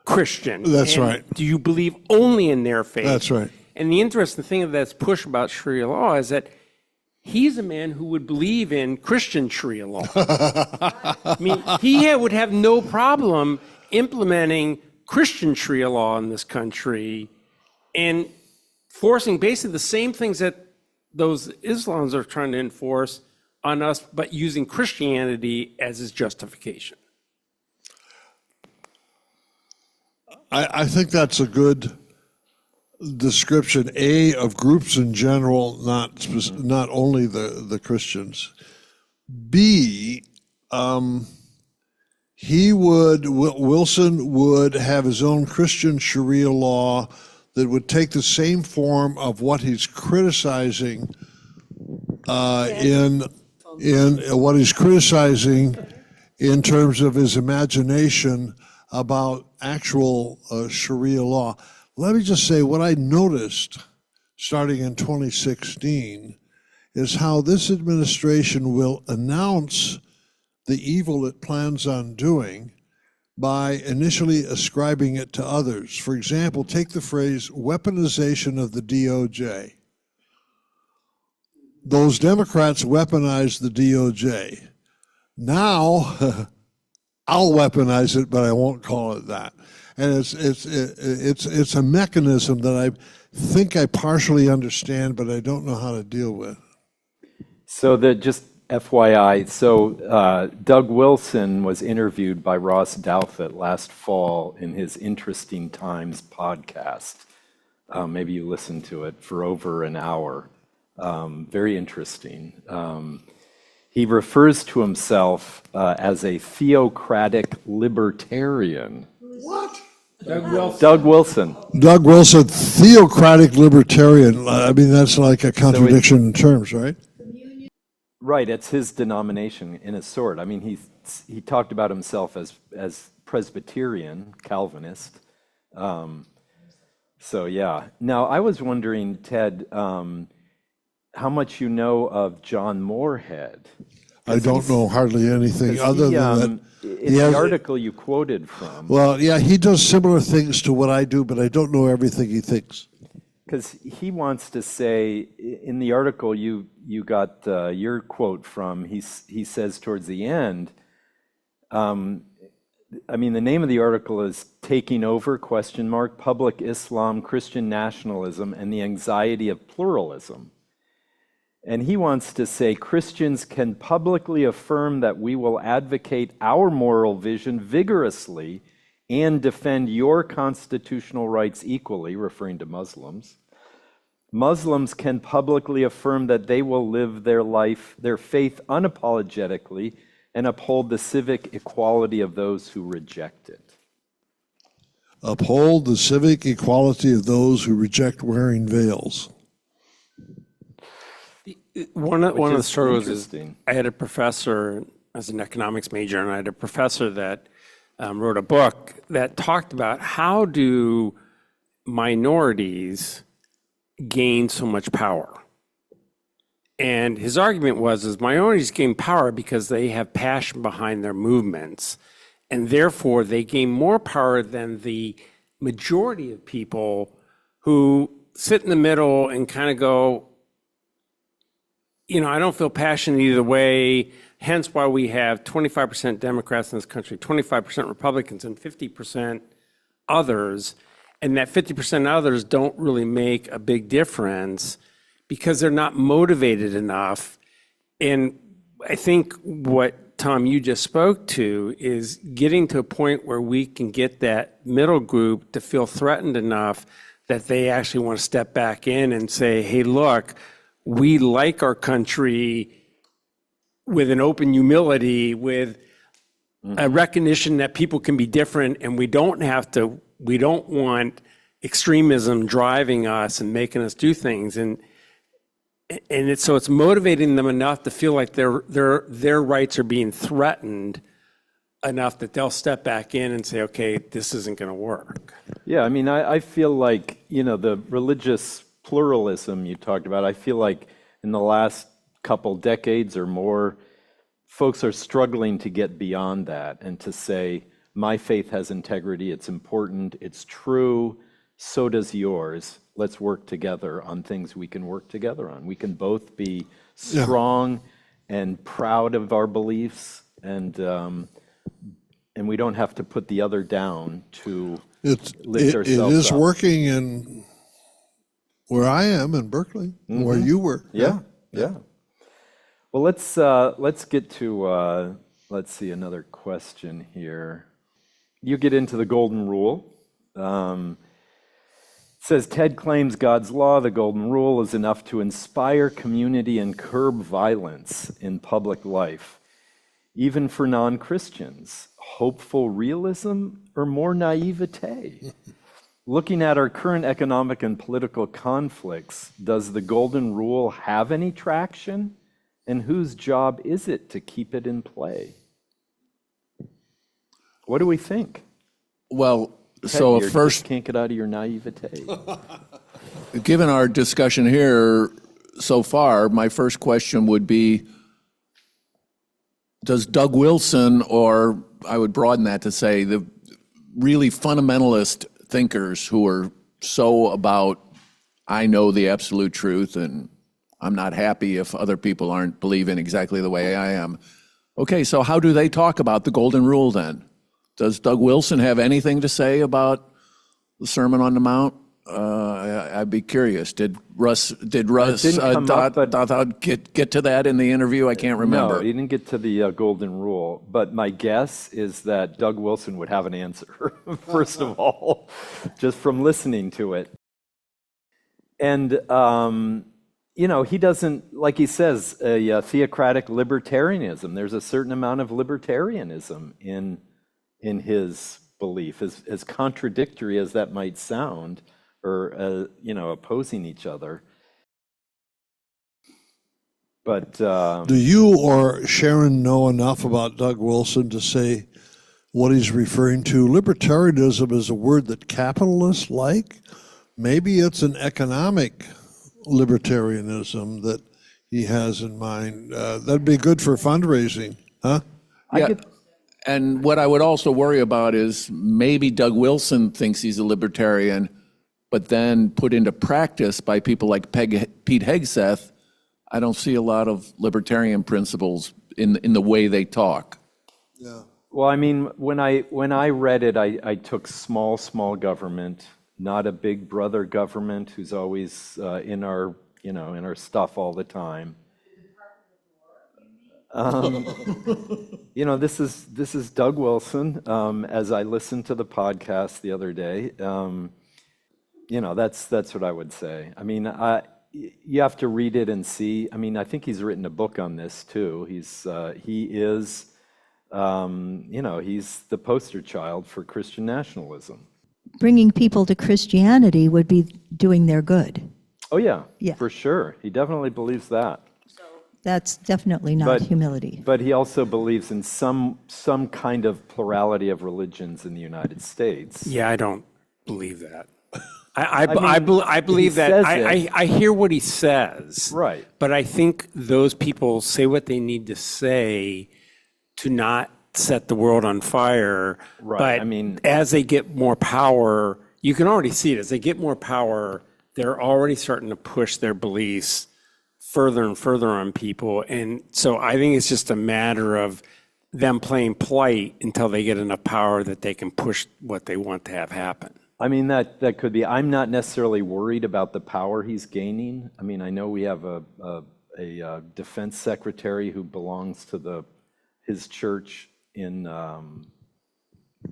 Christian? That's And right. do you believe only in their faith? That's right. And the interesting thing that's pushed about Sharia law is that he's a man who would believe in Christian Sharia law. I mean, he would have no problem implementing Christian Sharia law in this country and forcing basically the same things that those Islams are trying to enforce on us, but using Christianity as his justification. I think that's a good description, A, of groups in general, not only the Christians. B, Wilson would have his own Christian Sharia law that would take the same form of what he's criticizing in what he's criticizing in terms of his imagination about actual Sharia law. Let me just say what I noticed starting in 2016 is how this administration will announce the evil it plans on doing by initially ascribing it to others. For example, take the phrase weaponization of the DOJ. Those Democrats weaponized the DOJ. Now, I'll weaponize it, but I won't call it that. and it's a mechanism that I think I partially understand, but I don't know how to deal with. So just FYI, Doug Wilson was interviewed by Ross Douthat last fall in his Interesting Times podcast. Maybe you listened to it for over an hour. Very interesting. He refers to himself as a theocratic libertarian. What? Doug Wilson. Doug Wilson, theocratic libertarian. I mean, that's like a contradiction in terms, right? Right, it's his denomination in a sort. I mean, he talked about himself as Presbyterian, Calvinist. So yeah. Now, I was wondering, Ted, how much you know of John Moorhead. I don't know hardly anything other than that. In the article you quoted from. Well, yeah, he does similar things to what I do, but I don't know everything he thinks. Because he wants to say, in the article you got your quote from, he says towards the end, I mean, the name of the article is Taking Over, ? Public Islam, Christian Nationalism, and the Anxiety of Pluralism. And he wants to say Christians can publicly affirm that we will advocate our moral vision vigorously and defend your constitutional rights equally, referring to Muslims. Muslims can publicly affirm that they will live their faith unapologetically and uphold the civic equality of those who reject it. Uphold the civic equality of those who reject wearing veils. One of the struggles is interesting. I had a professor as an economics major, and I had a professor that wrote a book that talked about how do minorities gain so much power. And his argument was minorities gain power because they have passion behind their movements, and therefore they gain more power than the majority of people who sit in the middle and kind of go, I don't feel passionate either way, hence why we have 25% Democrats in this country, 25% Republicans, and 50% others. And that 50% others don't really make a big difference because they're not motivated enough. And I think what, Tom, you just spoke to is getting to a point where we can get that middle group to feel threatened enough that they actually want to step back in and say, hey, look, we like our country with an open humility, with a recognition that people can be different, and we don't want extremism driving us and making us do things. And it's motivating them enough to feel like their rights are being threatened enough that they'll step back in and say, okay, this isn't going to work. Yeah, I mean, I feel like, the religious pluralism you talked about, I feel like in the last couple decades or more, folks are struggling to get beyond that and to say, my faith has integrity, it's important, it's true, so does yours. Let's work together on things we can work together on. We can both be strong and proud of our beliefs, and we don't have to put the other down to lift ourselves It is up. working in where I am in Berkeley, where you were. Yeah. Well, let's get to let's see, another question here. You get into the golden rule. It says Ted claims God's law, the golden rule, is enough to inspire community and curb violence in public life, even for non-Christians. Hopeful realism or more naivete? Looking at our current economic and political conflicts, does the golden rule have any traction? And whose job is it to keep it in play? What do we think? Well, Ted, so you first, just can't get out of your naivete. given our discussion here so far, my first question would be, does Doug Wilson, or I would broaden that to say the really fundamentalist thinkers who are so about, I know the absolute truth and I'm not happy if other people aren't believing exactly the way I am. Okay, so how do they talk about the golden rule then? Does Doug Wilson have anything to say about the Sermon on the Mount? I'd be curious. Did Russ didn't come up, but- get to that in the interview? I can't remember. No, he didn't get to the golden rule. But my guess is that Doug Wilson would have an answer, first of all, just from listening to it. And, he doesn't, like he says, a theocratic libertarianism. There's a certain amount of libertarianism in his belief, as contradictory as that might sound, or, opposing each other. But Do you or Sharon know enough about Doug Wilson to say what he's referring to? Libertarianism is a word that capitalists like. Maybe it's an economic libertarianism that he has in mind. That'd be good for fundraising, huh? Yeah. And what I would also worry about is maybe Doug Wilson thinks he's a libertarian, but then put into practice by people like Pete Hegseth, I don't see a lot of libertarian principles in the way they talk. Yeah. well, I mean, when I read it, I took small government, not a big brother government who's always in our stuff all the time. This is Doug Wilson. As I listened to the podcast the other day, that's what I would say. I mean, you have to read it and see. I mean, I think he's written a book on this too. He's the poster child for Christian nationalism. Bringing people to Christianity would be doing their good. Oh yeah, Yeah. for sure. He definitely believes that. That's definitely not humility. But he also believes in some kind of plurality of religions in the United States. Yeah, I don't believe that. I believe he that. says I hear what he says. Right. But I think those people say what they need to say to not set the world on fire. Right, But I mean- as they get more power, you can already see it. As they get more power, they're already starting to push their beliefs further and further on people. And so I think it's just a matter of them playing polite until they get enough power that they can push what they want to have happen. I mean, that could be. I'm not necessarily worried about the power he's gaining. I mean, I know we have a defense secretary who belongs to his church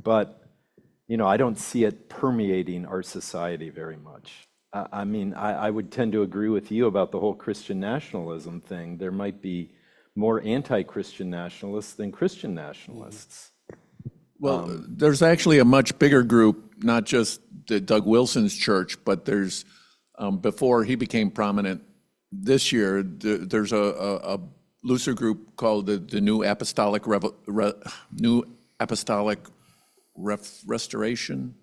but I don't see it permeating our society very much. I mean, I would tend to agree with you about the whole Christian nationalism thing. There might be more anti-Christian nationalists than Christian nationalists. Well, there's actually a much bigger group, not just the Doug Wilson's church, but there's, before he became prominent this year, there's a looser group called the New Apostolic Restoration,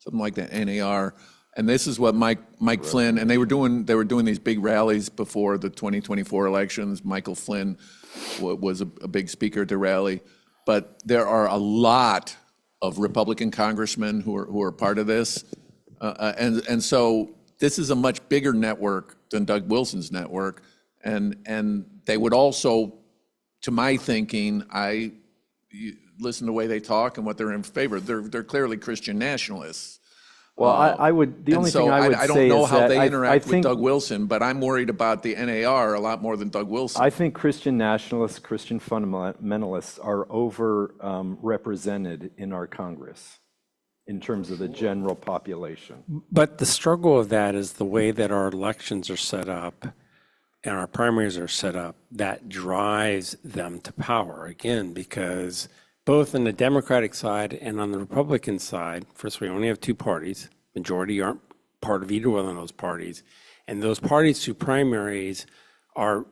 something like that, NAR. And this is what Mike Flynn, and they were doing these big rallies before the 2024 elections. Michael Flynn was a big speaker at the rally. But there are a lot of Republican congressmen who are part of this. And so this is a much bigger network than Doug Wilson's network. And they would also, to my thinking, you listen to the way they talk and what they're in favor. They're clearly Christian nationalists. Well, I would. The only thing I would say is that I don't know how they I interact with think, Doug Wilson, but I'm worried about the NAR a lot more than Doug Wilson. I think Christian nationalists, Christian fundamentalists are overrepresented in our Congress in terms of the general population. But the struggle of that is the way that our elections are set up and our primaries are set up, that drives them to power, again, because both on the Democratic side and on the Republican side, first, we only have two parties. Majority aren't part of either one of those parties. And those parties through primaries are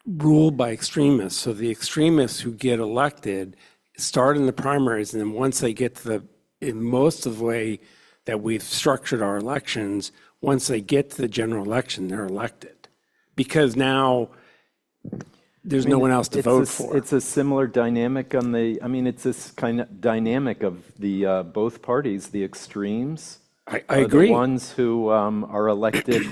ruled by extremists. So the extremists who get elected start in the primaries, and then once they get to in most of the way that we've structured our elections, once they get to the general election, they're elected. Because now there's no one else to vote for. It's a similar dynamic it's this kind of dynamic of the both parties, the extremes. I agree. The ones who are elected,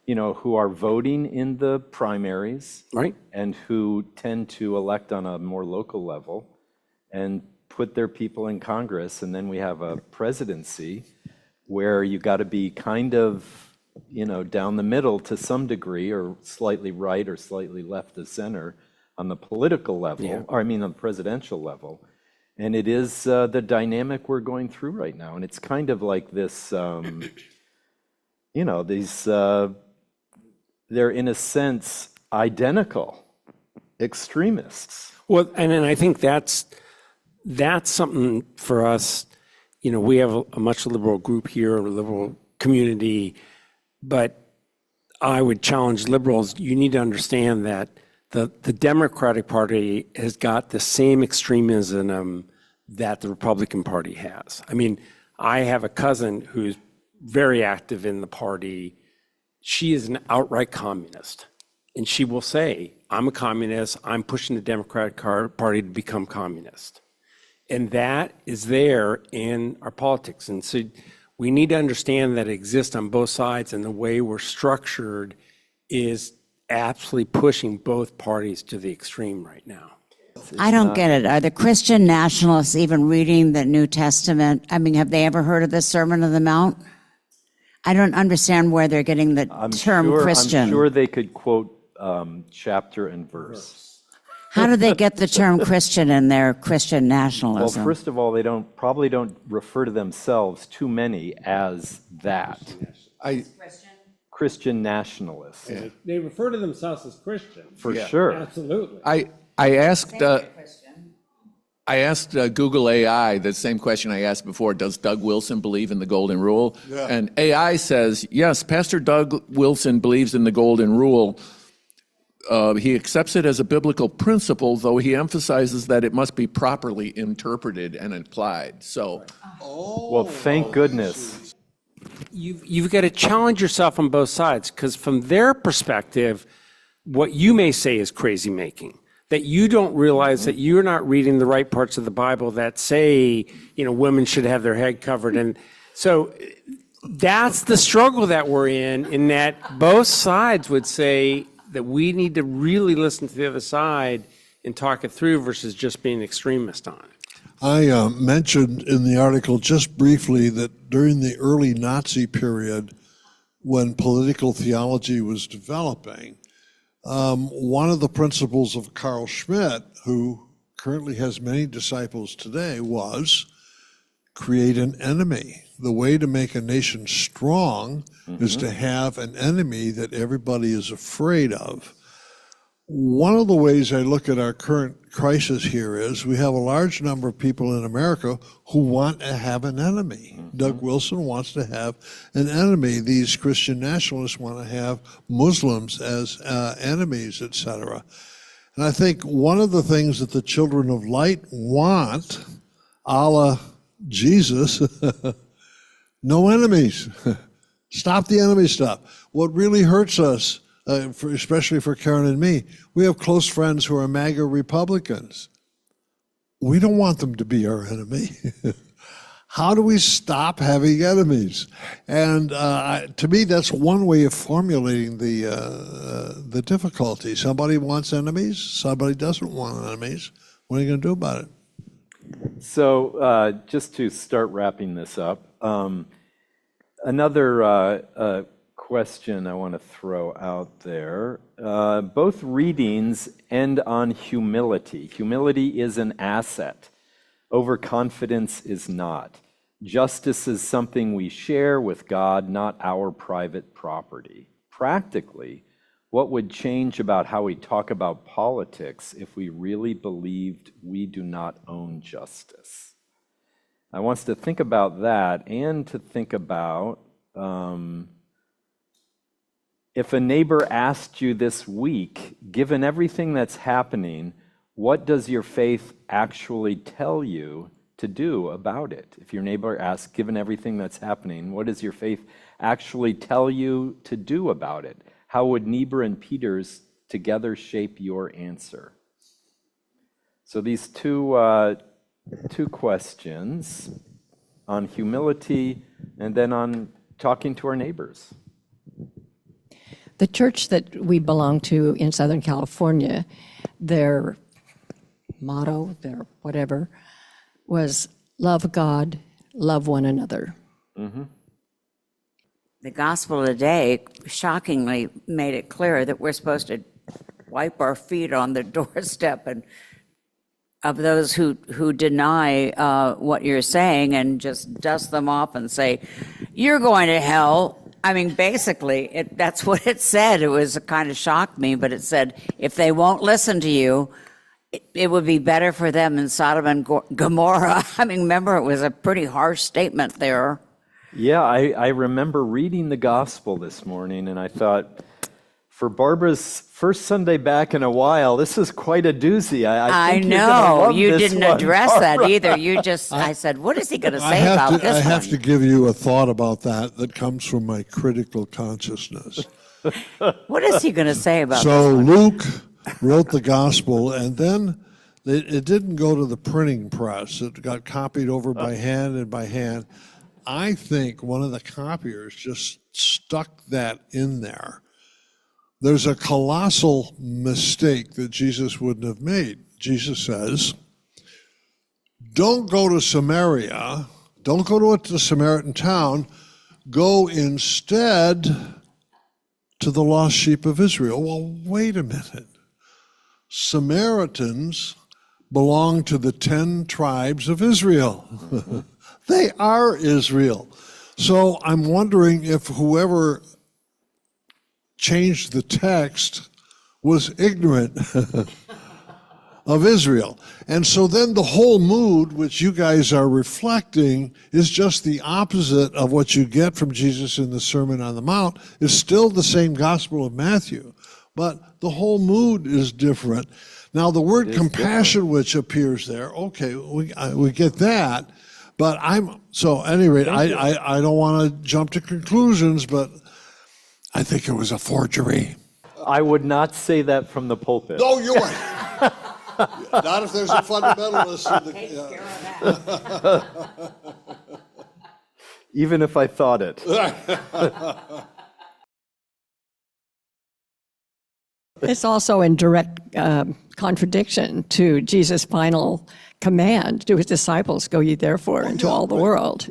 who are voting in the primaries, Right. and who tend to elect on a more local level, and put their people in Congress, and then we have a presidency where you got to be kind of, down the middle to some degree, or slightly right or slightly left of center on the political level, or I mean on the presidential level. And it is the dynamic we're going through right now. And it's kind of like this, these, they're in a sense identical extremists. Well, and I think that's something for us. We have a much liberal group here, a liberal community, but I would challenge liberals. You need to understand that the Democratic Party has got the same extremism that the Republican Party has. I mean, I have a cousin who's very active in the party. She is an outright communist. And she will say, I'm a communist, I'm pushing the Democratic Party to become communist. And that is there in our politics. And so we need to understand that it exists on both sides, and the way we're structured is absolutely pushing both parties to the extreme right now. I don't get it. Are the Christian nationalists even reading the New Testament? I mean, have they ever heard of the Sermon on the Mount? I don't understand where they're getting the term Christian. I'm sure they could quote chapter and verse. How do they get the term Christian in their Christian Well, nationalism? first of all, they probably don't refer to themselves, too many, as that. Christian nationalists, They refer to themselves as Christian. for sure. Absolutely. I asked Google AI the same question I asked before. Does Doug Wilson believe in the Golden Rule? Yeah. And AI says, yes, Pastor Doug Wilson believes in the Golden Rule. He accepts it as a biblical principle, though he emphasizes that it must be properly interpreted and applied. So, Well, thank goodness. You've got to challenge yourself on both sides, because from their perspective, what you may say is crazy making. That you don't realize that you're not reading the right parts of the Bible that say, women should have their head covered. And so that's the struggle that we're in that both sides would say that we need to really listen to the other side and talk it through versus just being extremist on it. I mentioned in the article just briefly that during the early Nazi period, when political theology was developing, one of the principles of Carl Schmitt, who currently has many disciples today, was create an enemy. The way to make a nation strong is to have an enemy that everybody is afraid of. One of the ways I look at our current crisis here is we have a large number of people in America who want to have an enemy. Doug Wilson wants to have an enemy. These Christian nationalists want to have Muslims as enemies, etc. And I think one of the things that the children of light want, a la Jesus, no enemies. Stop the enemy stuff. What really hurts us, especially for Karen and me, we have close friends who are MAGA Republicans. We don't want them to be our enemy. How do we stop having enemies? And to me, that's one way of formulating the difficulty. Somebody wants enemies, somebody doesn't want enemies. What are you going to do about it? So just to start wrapping this up, another question I want to throw out there. Both readings end on humility. Humility is an asset. Overconfidence is not. Justice is something we share with God, not our private property. Practically, what would change about how we talk about politics if we really believed we do not own justice? I want us to think about that, and to think about if a neighbor asked you this week, given everything that's happening, what does your faith actually tell you to do about it? If your neighbor asks, given everything that's happening, what does your faith actually tell you to do about it? How would Niebuhr and Peters together shape your answer? So these two questions on humility and then on talking to our neighbors. The church that we belong to in Southern California, their motto, their whatever, was love God, love one another. The gospel today shockingly made it clear that we're supposed to wipe our feet on the doorstep and of those who deny what you're saying and just dust them off and say, you're going to hell. I mean, basically, that's what it said. It kind of shocked me, but it said, if they won't listen to you, it would be better for them in Sodom and Gomorrah. I mean, remember, it was a pretty harsh statement there. Yeah, I remember reading the gospel this morning, and I thought, for Barbara's first Sunday back in a while, this is quite a doozy. I think you're gonna know. love You this didn't one, address that Barbara. either. You just, I said, what is he going to say about this I have one? to give you a thought about that comes from my critical consciousness. What is he going to say about So this one? Luke wrote the gospel, and then it didn't go to the printing press. It got copied over by hand and by hand. I think one of the copiers just stuck that in there. There's a colossal mistake that Jesus wouldn't have made. Jesus says, don't go to Samaria, don't go to the Samaritan town, go instead to the lost sheep of Israel. Well, wait a minute. Samaritans belong to the 10 tribes of Israel. They are Israel. So I'm wondering if whoever changed the text was ignorant of Israel. And so then the whole mood, which you guys are reflecting, is just the opposite of what you get from Jesus in the Sermon on the Mount. It's still the same Gospel of Matthew, but the whole mood is different. Now, the word compassion, which appears there, okay, we get that, but so at any rate, I don't want to jump to conclusions, but I think it was a forgery. I would not say that from the pulpit. No, you're right. Not if there's a fundamentalist in the. Even if I thought it. It's also in direct contradiction to Jesus' final command to his disciples, go ye therefore into all the world.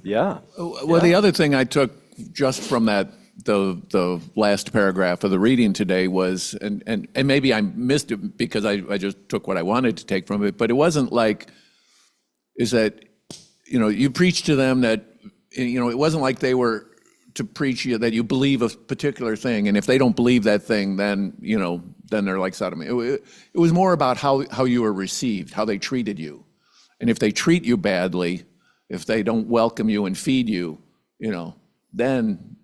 Yeah. Well, the other thing I took just from the last paragraph of the reading today was, and maybe I missed it because I just took what I wanted to take from it, but it wasn't like, is that, you preached to them that, it wasn't like they were to preach you that you believe a particular thing, and if they don't believe that thing, then, then they're like Sodom. It was more about how you were received, how they treated you. And if they treat you badly, if they don't welcome you and feed you, then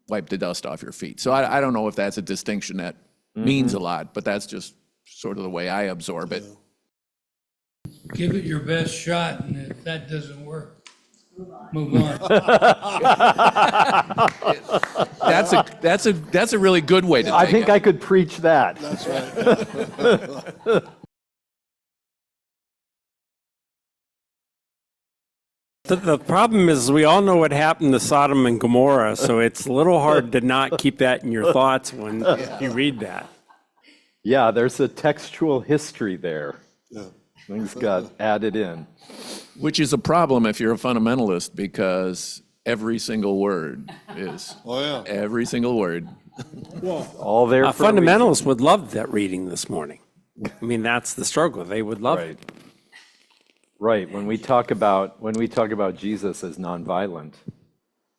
wipe the dust off your feet. So I don't know if that's a distinction that means a lot, but that's just sort of the way I absorb it. Give it your best shot, and if that doesn't work, move on. That's a really good way to take I think it. I could preach that. That's right. The problem is we all know what happened to Sodom and Gomorrah, so it's a little hard to not keep that in your thoughts when you read that. Yeah, there's a textual history there. Yeah. Things got added in. Which is a problem if you're a fundamentalist, because every single word is. Oh, yeah. Every single word. All there A for a reason. fundamentalist would love that reading this morning. I mean, that's the struggle. They would love Right. it. Right. When we talk about Jesus as nonviolent,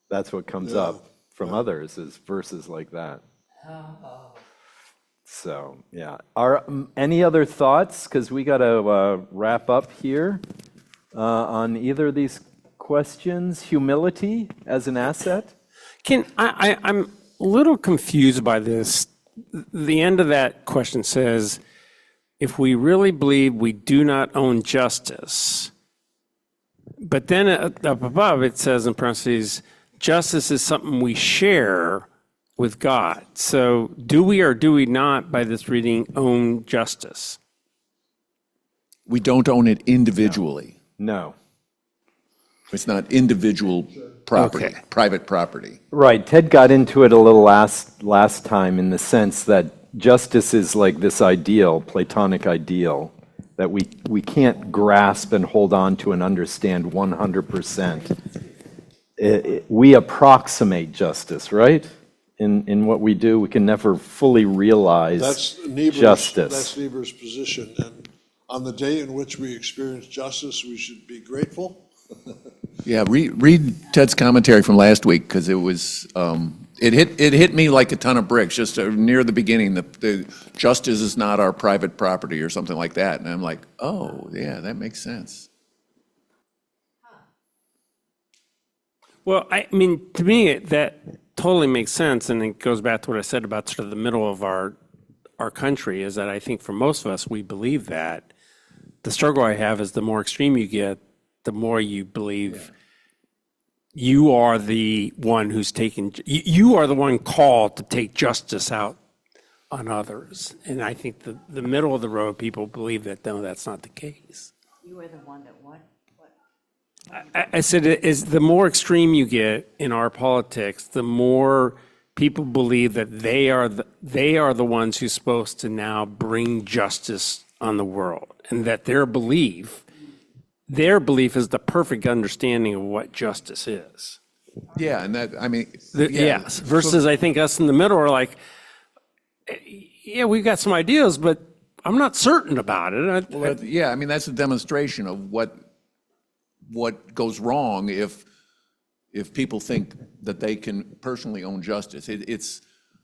that's what comes up from others is verses like that. So yeah. Are any other thoughts? Because we got to wrap up here on either of these questions. Humility as an asset. I'm a little confused by this. The end of that question says, if we really believe we do not own justice, but then up above it says in parentheses, justice is something we share with God. So do we or do we not, by this reading, own justice? We don't own it individually. No. It's not individual property, Okay. private property. Right. Ted got into it a little last time in the sense that justice is like this ideal, Platonic ideal, that we can't grasp and hold on to and understand 100%. We approximate justice, right? In what we do, we can never fully realize That's Niebuhr's, justice. that's Niebuhr's position. And on the day in which we experience justice, we should be grateful. Yeah, read Ted's commentary from last week, because it was, it hit me like a ton of bricks, just near the beginning, the justice is not our private property or something like that. And I'm like, oh, yeah, that makes sense. Well, I mean, to me, that totally makes sense, and it goes back to what I said about sort of the middle of our country, is that I think for most of us, we believe that. The struggle I have is the more extreme you get, the more you believe you are the one who's taking, you are the one called to take justice out on others. And I think the middle of the road people believe that, no, that's not the case. You are the one that what? I said, is the more extreme you get in our politics, the more people believe that they are the ones who's supposed to now bring justice on the world, and that their belief is the perfect understanding of what justice is. Yeah, and that, I mean, Yes, versus I think us in the middle are like, yeah, we've got some ideas, but I'm not certain about it. yeah, I mean, that's a demonstration of what goes wrong if people think that they can personally own justice. It's,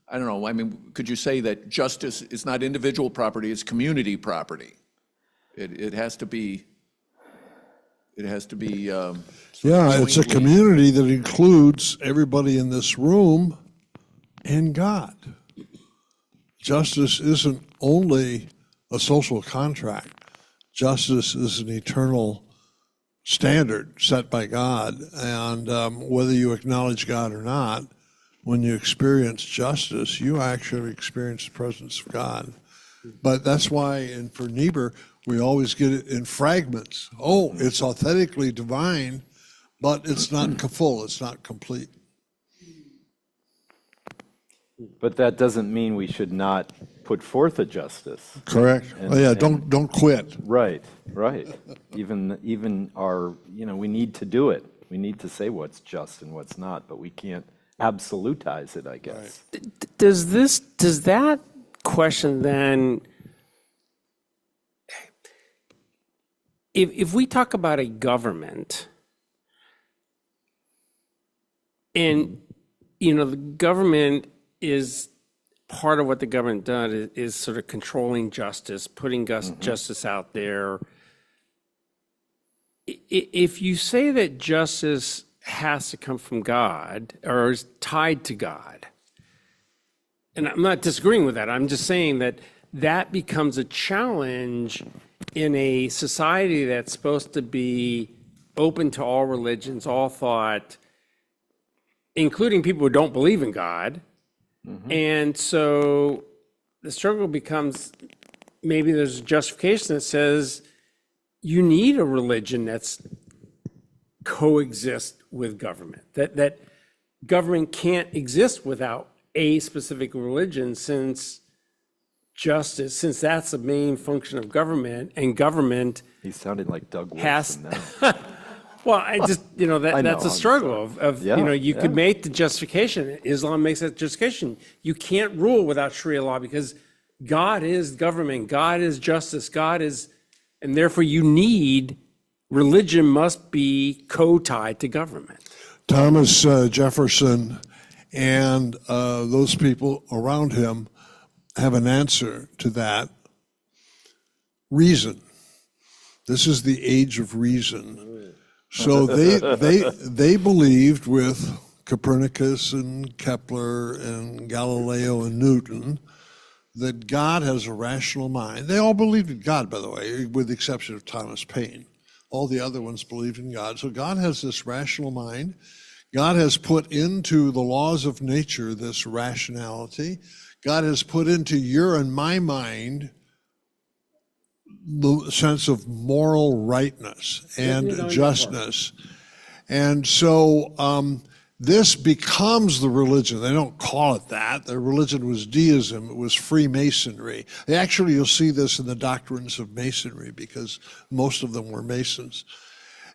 I don't know, I mean, could you say that justice is not individual property, it's community property? It has to be, Yeah, it's a jointly- community that includes everybody in this room and God. Justice isn't only a social contract. Justice is an eternal standard set by God, and whether you acknowledge God or not, when you experience justice, you actually experience the presence of God. But that's why, and for Niebuhr, we always get it in fragments. Oh, it's authentically divine, but it's not full, it's not complete. But that doesn't mean we should not put forth a justice. Correct. Oh yeah, don't quit. Right, right. Even our, we need to do it. We need to say what's just and what's not, but we can't absolutize it, I guess. Does that question then, if we talk about a government, and, the government is, part of what the government does is sort of controlling justice, putting justice out there. If you say that justice has to come from God or is tied to God, and I'm not disagreeing with that, I'm just saying that becomes a challenge in a society that's supposed to be open to all religions, all thought, including people who don't believe in God. And so the struggle becomes, maybe there's a justification that says you need a religion that's coexist with government, that government can't exist without a specific religion, since that's the main function of government, and government He sounded like Doug has. Wilson now. Well, I just, that's a struggle of you could make the justification. Islam makes that justification. You can't rule without Sharia law because God is government, God is justice, and therefore religion must be co-tied to government. Thomas Jefferson and those people around him have an answer to that. Reason. This is the age of reason. So they believed with Copernicus and Kepler and Galileo and Newton that God has a rational mind. They all believed in God, by the way, with the exception of Thomas Paine. All the other ones believed in God. So God has this rational mind. God has put into the laws of nature this rationality. God has put into your and my mind the sense of moral rightness and justness. And so this becomes the religion. They don't call it that. Their religion was deism. It was Freemasonry. Actually, you'll see this in the doctrines of Masonry because most of them were Masons.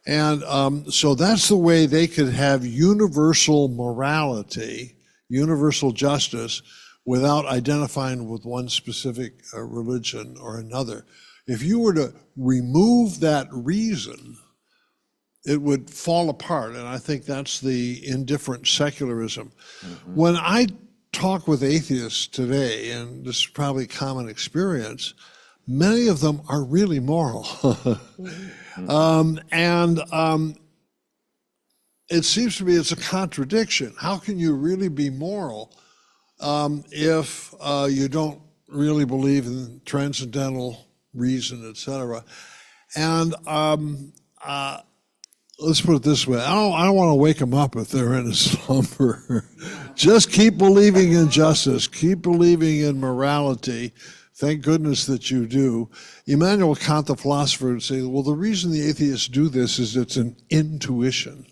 And so that's the way they could have universal morality, universal justice, without identifying with one specific religion or another. If you were to remove that reason, it would fall apart, and I think that's the indifferent secularism. When I talk with atheists today, and this is probably common experience, many of them are really moral. It seems to me it's a contradiction. How can you really be moral if you don't really believe in transcendental reason, etc.? And let's put it this way. I don't want to wake them up if they're in a slumber. Just keep believing in justice. Keep believing in morality. Thank goodness that you do. Immanuel Kant, the philosopher, would say, well, the reason the atheists do this is it's an intuition.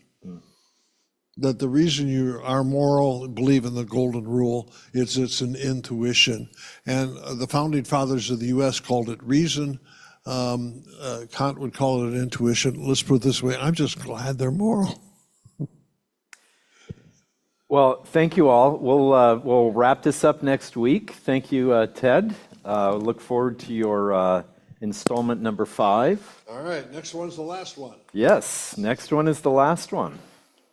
That the reason you are moral, believe in the golden rule, it's an intuition. And the founding fathers of the U.S. called it reason. Kant would call it an intuition. Let's put it this way, I'm just glad they're moral. Well, thank you all. We'll wrap this up next week. Thank you, Ted. Look forward to your installment number 5. All right, next one's the last one. Yes, next one is the last one.